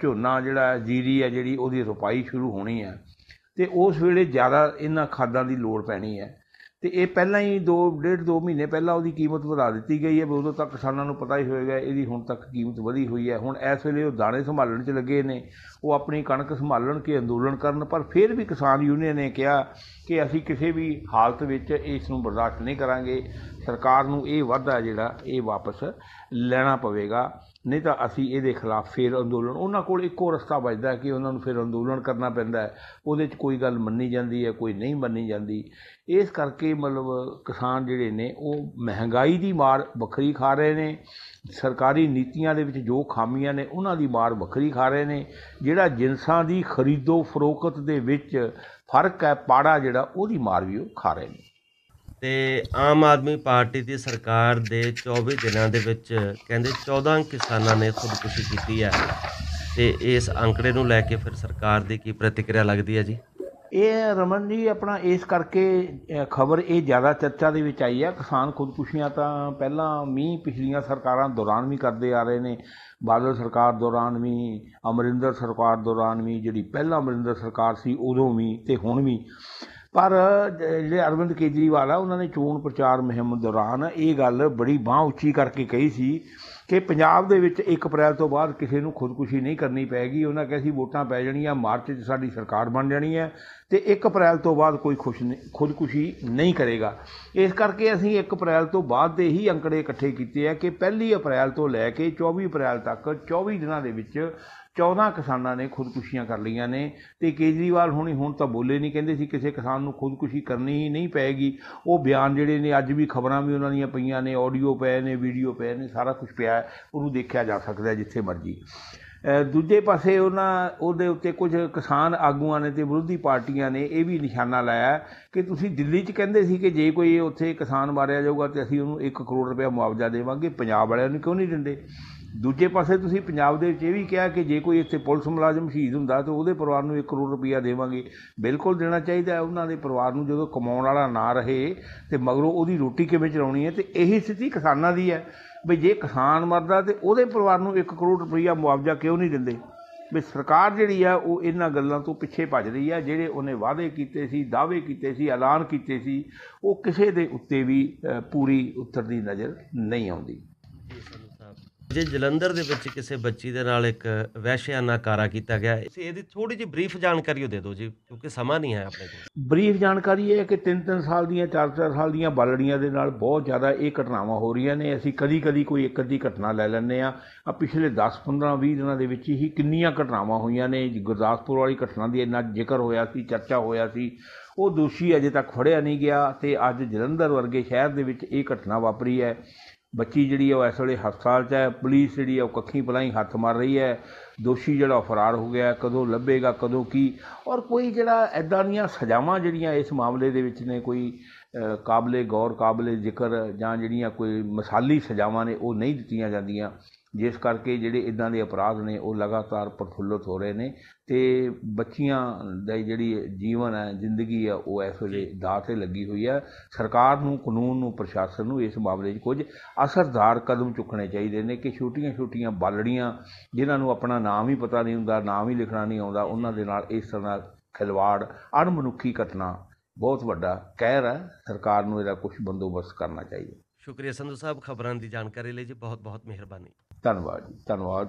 ਝੋਨਾ ਜਿਹੜਾ ਜੀਰੀ ਹੈ ਜਿਹੜੀ ਉਹਦੀ ਰੁਪਾਈ ਸ਼ੁਰੂ ਹੋਣੀ ਹੈ ਅਤੇ ਉਸ ਵੇਲੇ ਜ਼ਿਆਦਾ ਇਹਨਾਂ ਖਾਦਾਂ ਦੀ ਲੋੜ ਪੈਣੀ ਹੈ। ਅਤੇ ਇਹ ਪਹਿਲਾਂ ਹੀ 1.5-2 ਮਹੀਨੇ ਪਹਿਲਾਂ ਉਹਦੀ ਕੀਮਤ ਵਧਾ ਦਿੱਤੀ ਗਈ ਹੈ। ਉਦੋਂ ਤੱਕ ਕਿਸਾਨਾਂ ਨੂੰ ਪਤਾ ਹੀ ਹੋਏਗਾ ਇਹਦੀ ਹੁਣ ਤੱਕ ਕੀਮਤ ਵਧੀ ਹੋਈ ਹੈ। ਹੁਣ ਇਸ ਵੇਲੇ ਉਹ ਦਾਣੇ ਸੰਭਾਲਣ 'ਚ ਲੱਗੇ ਨੇ, ਉਹ ਆਪਣੀ ਕਣਕ ਸੰਭਾਲਣ ਕੇ ਅੰਦੋਲਨ ਕਰਨ, ਪਰ ਫਿਰ ਵੀ ਕਿਸਾਨ ਯੂਨੀਅਨ ਨੇ ਕਿਹਾ ਕਿ ਅਸੀਂ ਕਿਸੇ ਵੀ ਹਾਲਤ ਵਿੱਚ ਇਸ ਨੂੰ ਬਰਦਾਸ਼ਤ ਨਹੀਂ ਕਰਾਂਗੇ। ਸਰਕਾਰ ਨੂੰ ਇਹ ਵਾਧਾ ਜਿਹੜਾ ਇਹ ਵਾਪਸ ਲੈਣਾ ਪਵੇਗਾ, ਨਹੀਂ ਤਾਂ ਅਸੀਂ ਇਹਦੇ ਖਿਲਾਫ ਫਿਰ ਅੰਦੋਲਨ। ਉਹਨਾਂ ਕੋਲ ਇੱਕੋ ਰਸਤਾ ਬਚਦਾ ਕਿ ਉਹਨਾਂ ਨੂੰ ਫਿਰ ਅੰਦੋਲਨ ਕਰਨਾ ਪੈਂਦਾ ਹੈ। ਉਹਦੇ 'ਚ ਕੋਈ ਗੱਲ ਮੰਨੀ ਜਾਂਦੀ ਹੈ, ਕੋਈ ਨਹੀਂ ਮੰਨੀ ਜਾਂਦੀ। ਇਸ ਕਰਕੇ ਮਤਲਬ ਕਿਸਾਨ ਜਿਹੜੇ ਨੇ ਉਹ ਮਹਿੰਗਾਈ ਦੀ ਮਾਰ ਵੱਖਰੀ ਖਾ ਰਹੇ ਨੇ, ਸਰਕਾਰੀ ਨੀਤੀਆਂ ਦੇ ਵਿੱਚ ਜੋ ਖਾਮੀਆਂ ਨੇ ਉਹਨਾਂ ਦੀ ਮਾਰ ਵੱਖਰੀ ਖਾ ਰਹੇ ਨੇ। ਜਿਹੜਾ ਜਿਨਸਾਂ ਦੀ ਖਰੀਦੋ ਫਰੋਖਤ ਦੇ ਵਿੱਚ ਫਰਕ ਹੈ, ਪਾੜਾ ਜਿਹੜਾ, ਉਹਦੀ ਮਾਰ ਵੀ ਉਹ ਖਾ ਰਹੇ ਨੇ। ਤੇ ਆਮ ਆਦਮੀ ਪਾਰਟੀ ਦੀ ਸਰਕਾਰ ਦੇ 24 ਦਿਨਾਂ ਦੇ ਵਿੱਚ ਕਹਿੰਦੇ 14 ਕਿਸਾਨਾਂ ਨੇ ਖੁਦਕੁਸ਼ੀ ਕੀਤੀ ਹੈ, ਤੇ ਇਸ ਅੰਕੜੇ ਨੂੰ ਲੈ ਕੇ ਫਿਰ ਸਰਕਾਰ ਦੀ ਕੀ ਪ੍ਰਤੀਕਿਰਿਆ ਲੱਗਦੀ ਹੈ ਜੀ? ਇਹ ਰਮਨ ਜੀ ਆਪਣਾ ਇਸ ਕਰਕੇ ਖਬਰ ਇਹ ਜ਼ਿਆਦਾ ਚਰਚਾ ਦੇ ਵਿੱਚ ਆਈ ਹੈ। ਕਿਸਾਨ ਖੁਦਕੁਸ਼ੀਆਂ ਤਾਂ ਪਹਿਲਾਂ ਪਿਛਲੀਆਂ ਸਰਕਾਰਾਂ ਦੌਰਾਨ ਵੀ ਕਰਦੇ ਆ ਰਹੇ ਨੇ। ਬਾਦਲ ਸਰਕਾਰ ਦੌਰਾਨ ਵੀ, ਅਮਰਿੰਦਰ ਸਰਕਾਰ ਦੌਰਾਨ ਵੀ, ਜਿਹੜੀ ਪਹਿਲਾਂ ਅਮਰਿੰਦਰ ਸਰਕਾਰ ਸੀ ਉਦੋਂ ਵੀ ਅਤੇ ਹੁਣ ਵੀ। ਪਰ ਜਿਹੜੇ ਅਰਵਿੰਦ ਕੇਜਰੀਵਾਲ ਆ ਉਹਨਾਂ ਨੇ ਚੋਣ ਪ੍ਰਚਾਰ ਮੁਹਿੰਮ ਦੌਰਾਨ ਇਹ ਗੱਲ ਬੜੀ ਬਾਂਹ ਉੱਚੀ ਕਰਕੇ ਕਹੀ ਸੀ ਕਿ ਪੰਜਾਬ ਦੇ ਵਿੱਚ 1 ਅਪ੍ਰੈਲ ਤੋਂ ਬਾਅਦ ਕਿਸੇ ਨੂੰ ਖੁਦਕੁਸ਼ੀ ਨਹੀਂ ਕਰਨੀ ਪਏਗੀ। ਉਹਨਾਂ ਕਿਹਾ ਸੀ ਵੋਟਾਂ ਪੈ ਜਾਣੀਆਂ, ਮਾਰਚ 'ਚ ਸਾਡੀ ਸਰਕਾਰ ਬਣ ਜਾਣੀ ਹੈ ਅਤੇ 1 ਅਪ੍ਰੈਲ ਤੋਂ ਬਾਅਦ ਕੋਈ ਖੁਦਕੁਸ਼ੀ ਨਹੀਂ ਕਰੇਗਾ। ਇਸ ਕਰਕੇ ਅਸੀਂ 1 ਅਪ੍ਰੈਲ ਤੋਂ ਬਾਅਦ ਦੇ ਹੀ ਅੰਕੜੇ ਇਕੱਠੇ ਕੀਤੇ ਆ ਕਿ 1 ਅਪ੍ਰੈਲ ਤੋਂ ਲੈ ਕੇ 24 ਅਪ੍ਰੈਲ ਤੱਕ 24 ਦਿਨਾਂ ਦੇ ਵਿੱਚ 14 ਕਿਸਾਨਾਂ ਨੇ ਖੁਦਕੁਸ਼ੀਆਂ ਕਰ ਲਈਆਂ ਨੇ। ਅਤੇ ਕੇਜਰੀਵਾਲ ਹੁਣ ਤਾਂ ਬੋਲੇ ਨਹੀਂ, ਕਹਿੰਦੇ ਸੀ ਕਿਸੇ ਕਿਸਾਨ ਨੂੰ ਖੁਦਕੁਸ਼ੀ ਕਰਨੀ ਹੀ ਨਹੀਂ ਪਏਗੀ। ਉਹ ਬਿਆਨ ਜਿਹੜੇ ਨੇ ਅੱਜ ਵੀ ਖਬਰਾਂ ਵੀ ਉਹਨਾਂ ਦੀਆਂ ਪਈਆਂ ਨੇ, ਆਡੀਓ ਪਏ ਨੇ, ਵੀਡੀਓ ਪਏ ਨੇ, ਸਾਰਾ ਕੁਝ ਪਿਆ, ਉਹਨੂੰ ਦੇਖਿਆ ਜਾ ਸਕਦਾ ਜਿੱਥੇ ਮਰਜ਼ੀ। ਦੂਜੇ ਪਾਸੇ ਉਹਦੇ ਉੱਤੇ ਕੁਝ ਕਿਸਾਨ ਆਗੂਆਂ ਨੇ ਅਤੇ ਵਿਰੋਧੀ ਪਾਰਟੀਆਂ ਨੇ ਇਹ ਵੀ ਨਿਸ਼ਾਨਾ ਲਾਇਆ ਕਿ ਤੁਸੀਂ ਦਿੱਲੀ 'ਚ ਕਹਿੰਦੇ ਸੀ ਕਿ ਜੇ ਕੋਈ ਉੱਥੇ ਕਿਸਾਨ ਮਾਰਿਆ ਜਾਊਗਾ ਤਾਂ ਅਸੀਂ ਉਹਨੂੰ 1 ਕਰੋੜ ਰੁਪਇਆ ਮੁਆਵਜ਼ਾ ਦੇਵਾਂਗੇ, ਪੰਜਾਬ ਵਾਲਿਆਂ ਨੂੰ ਕਿਉਂ ਨਹੀਂ ਦਿੰਦੇ? ਦੂਜੇ ਪਾਸੇ ਤੁਸੀਂ ਪੰਜਾਬ ਦੇ ਵਿੱਚ ਇਹ ਵੀ ਕਿਹਾ ਕਿ ਜੇ ਕੋਈ ਇੱਥੇ ਪੁਲਿਸ ਮੁਲਾਜ਼ਮ ਸ਼ਹੀਦ ਹੁੰਦਾ ਤਾਂ ਉਹਦੇ ਪਰਿਵਾਰ ਨੂੰ 1 ਕਰੋੜ ਰੁਪਈਆ ਦੇਵਾਂਗੇ। ਬਿਲਕੁਲ ਦੇਣਾ ਚਾਹੀਦਾ ਉਹਨਾਂ ਦੇ ਪਰਿਵਾਰ ਨੂੰ, ਜਦੋਂ ਕਮਾਉਣ ਵਾਲਾ ਨਾ ਰਹੇ ਅਤੇ ਮਗਰੋਂ ਉਹਦੀ ਰੋਟੀ ਕਿਵੇਂ ਚਲਾਉਣੀ ਹੈ। ਅਤੇ ਇਹੀ ਸਥਿਤੀ ਕਿਸਾਨਾਂ ਦੀ ਹੈ ਵੀ ਜੇ ਕਿਸਾਨ ਮਰਦਾ ਤਾਂ ਉਹਦੇ ਪਰਿਵਾਰ ਨੂੰ 1 ਕਰੋੜ ਰੁਪਈਆ ਮੁਆਵਜ਼ਾ ਕਿਉਂ ਨਹੀਂ ਦਿੰਦੇ? ਵੀ ਸਰਕਾਰ ਜਿਹੜੀ ਆ ਉਹ ਇਹਨਾਂ ਗੱਲਾਂ ਤੋਂ ਪਿੱਛੇ ਭੱਜ ਰਹੀ ਹੈ। ਜਿਹੜੇ ਉਹਨੇ ਵਾਅਦੇ ਕੀਤੇ ਸੀ, ਦਾਅਵੇ ਕੀਤੇ ਸੀ, ਐਲਾਨ ਕੀਤੇ ਸੀ, ਉਹ ਕਿਸੇ ਦੇ ਉੱਤੇ ਵੀ ਪੂਰੀ ਉਤਰਦੀ ਨਜ਼ਰ ਨਹੀਂ ਆਉਂਦੀ। ਜੇ ਜਲੰਧਰ ਦੇ ਵਿੱਚ ਕਿਸੇ ਬੱਚੀ ਦੇ ਨਾਲ ਇੱਕ ਵਹਿਸ਼ਿਆਨਾ ਕਾਰਾ ਕੀਤਾ ਗਿਆ, ਇਹਦੀ ਥੋੜ੍ਹੀ ਜਿਹੀ ਬਰੀਫ ਜਾਣਕਾਰੀ ਦੇ ਦਿਓ ਜੀ, ਕਿਉਂਕਿ ਸਮਾਂ ਨਹੀਂ ਹੈ ਆਪਣੇ ਕੋਲ। ਬਰੀਫ ਜਾਣਕਾਰੀ ਇਹ ਹੈ ਕਿ 3-3 ਸਾਲ ਦੀਆਂ, 4-4 ਸਾਲ ਦੀਆਂ ਬਾਲੜੀਆਂ ਦੇ ਨਾਲ ਬਹੁਤ ਜ਼ਿਆਦਾ ਇਹ ਘਟਨਾਵਾਂ ਹੋ ਰਹੀਆਂ ਨੇ। ਅਸੀਂ ਕਦੀ ਕੋਈ ਇੱਕ ਅੱਧੀ ਘਟਨਾ ਲੈ ਲੈਂਦੇ ਹਾਂ। ਪਿਛਲੇ 10-15-20 ਦਿਨਾਂ ਦੇ ਵਿੱਚ ਹੀ ਕਿੰਨੀਆਂ ਘਟਨਾਵਾਂ ਹੋਈਆਂ ਨੇ। ਗੁਰਦਾਸਪੁਰ ਵਾਲੀ ਘਟਨਾ ਦੀ ਇੰਨਾ ਜ਼ਿਕਰ ਹੋਇਆ ਸੀ, ਚਰਚਾ ਹੋਇਆ ਸੀ, ਉਹ ਦੋਸ਼ੀ ਅਜੇ ਤੱਕ ਫੜਿਆ ਨਹੀਂ ਗਿਆ। ਅਤੇ ਅੱਜ ਜਲੰਧਰ ਵਰਗੇ ਸ਼ਹਿਰ ਦੇ ਵਿੱਚ ਇਹ ਘਟਨਾ ਵਾਪਰੀ ਹੈ। ਬੱਚੀ ਜਿਹੜੀ ਉਹ ਇਸ ਵੇਲੇ ਹਸਪਤਾਲ 'ਚ ਹੈ। ਪੁਲਿਸ ਜਿਹੜੀ ਉਹ ਕੱਖੀ ਪਲਾਈ ਹੱਥ ਮਾਰ ਰਹੀ ਹੈ। ਦੋਸ਼ੀ ਜਿਹੜਾ ਫਰਾਰ ਹੋ ਗਿਆ, ਕਦੋਂ ਲੱਭੇਗਾ, ਕਦੋਂ ਕੀ? ਔਰ ਕੋਈ ਜਿਹੜਾ ਇੱਦਾਂ ਦੀਆਂ ਸਜ਼ਾਵਾਂ ਜਿਹੜੀਆਂ ਇਸ ਮਾਮਲੇ ਦੇ ਵਿੱਚ ਨੇ, ਕੋਈ ਕਾਬਲੇ ਗੌਰ, ਕਾਬਲੇ ਜ਼ਿਕਰ ਜਾਂ ਜਿਹੜੀਆਂ ਕੋਈ ਮਿਸਾਲੀ ਸਜ਼ਾਵਾਂ ਨੇ ਉਹ ਨਹੀਂ ਦਿੱਤੀਆਂ ਜਾਂਦੀਆਂ, ਜਿਸ ਕਰਕੇ ਜਿਹੜੇ ਇੱਦਾਂ ਦੇ ਅਪਰਾਧ ਨੇ ਉਹ ਲਗਾਤਾਰ ਪ੍ਰਫੁੱਲਤ ਹੋ ਰਹੇ ਨੇ। ਅਤੇ ਬੱਚੀਆਂ ਦਾ ਜਿਹੜੀ ਜੀਵਨ ਹੈ, ਜ਼ਿੰਦਗੀ ਹੈ, ਉਹ ਇਸ ਵੇਲੇ ਦਾਅ 'ਤੇ ਲੱਗੀ ਹੋਈ ਹੈ। ਸਰਕਾਰ ਨੂੰ, ਕਾਨੂੰਨ ਨੂੰ, ਪ੍ਰਸ਼ਾਸਨ ਨੂੰ ਇਸ ਮਾਮਲੇ 'ਚ ਕੁਝ ਅਸਰਦਾਰ ਕਦਮ ਚੁੱਕਣੇ ਚਾਹੀਦੇ ਨੇ ਕਿ ਛੋਟੀਆਂ ਬਾਲੜੀਆਂ ਜਿਨ੍ਹਾਂ ਨੂੰ ਆਪਣਾ ਨਾਮ ਹੀ ਪਤਾ ਨਹੀਂ ਹੁੰਦਾ, ਨਾਮ ਹੀ ਲਿਖਣਾ ਨਹੀਂ ਆਉਂਦਾ, ਉਹਨਾਂ ਦੇ ਨਾਲ ਇਸ ਤਰ੍ਹਾਂ ਖਿਲਵਾੜ, ਅਣਮਨੁੱਖੀ ਘਟਨਾ ਬਹੁਤ ਵੱਡਾ ਕਹਿਰ ਹੈ। ਸਰਕਾਰ ਨੂੰ ਇਹਦਾ ਕੁਝ ਬੰਦੋਬਸਤ ਕਰਨਾ ਚਾਹੀਦਾ। ਸ਼ੁਕਰੀਆ ਸੰਧੂ ਸਾਹਿਬ, ਖਬਰਾਂ ਦੀ ਜਾਣਕਾਰੀ ਲਈ ਜੀ। ਬਹੁਤ ਬਹੁਤ ਮਿਹਰਬਾਨੀ। ਧੰਨਵਾਦ ਜੀ, ਧੰਨਵਾਦ।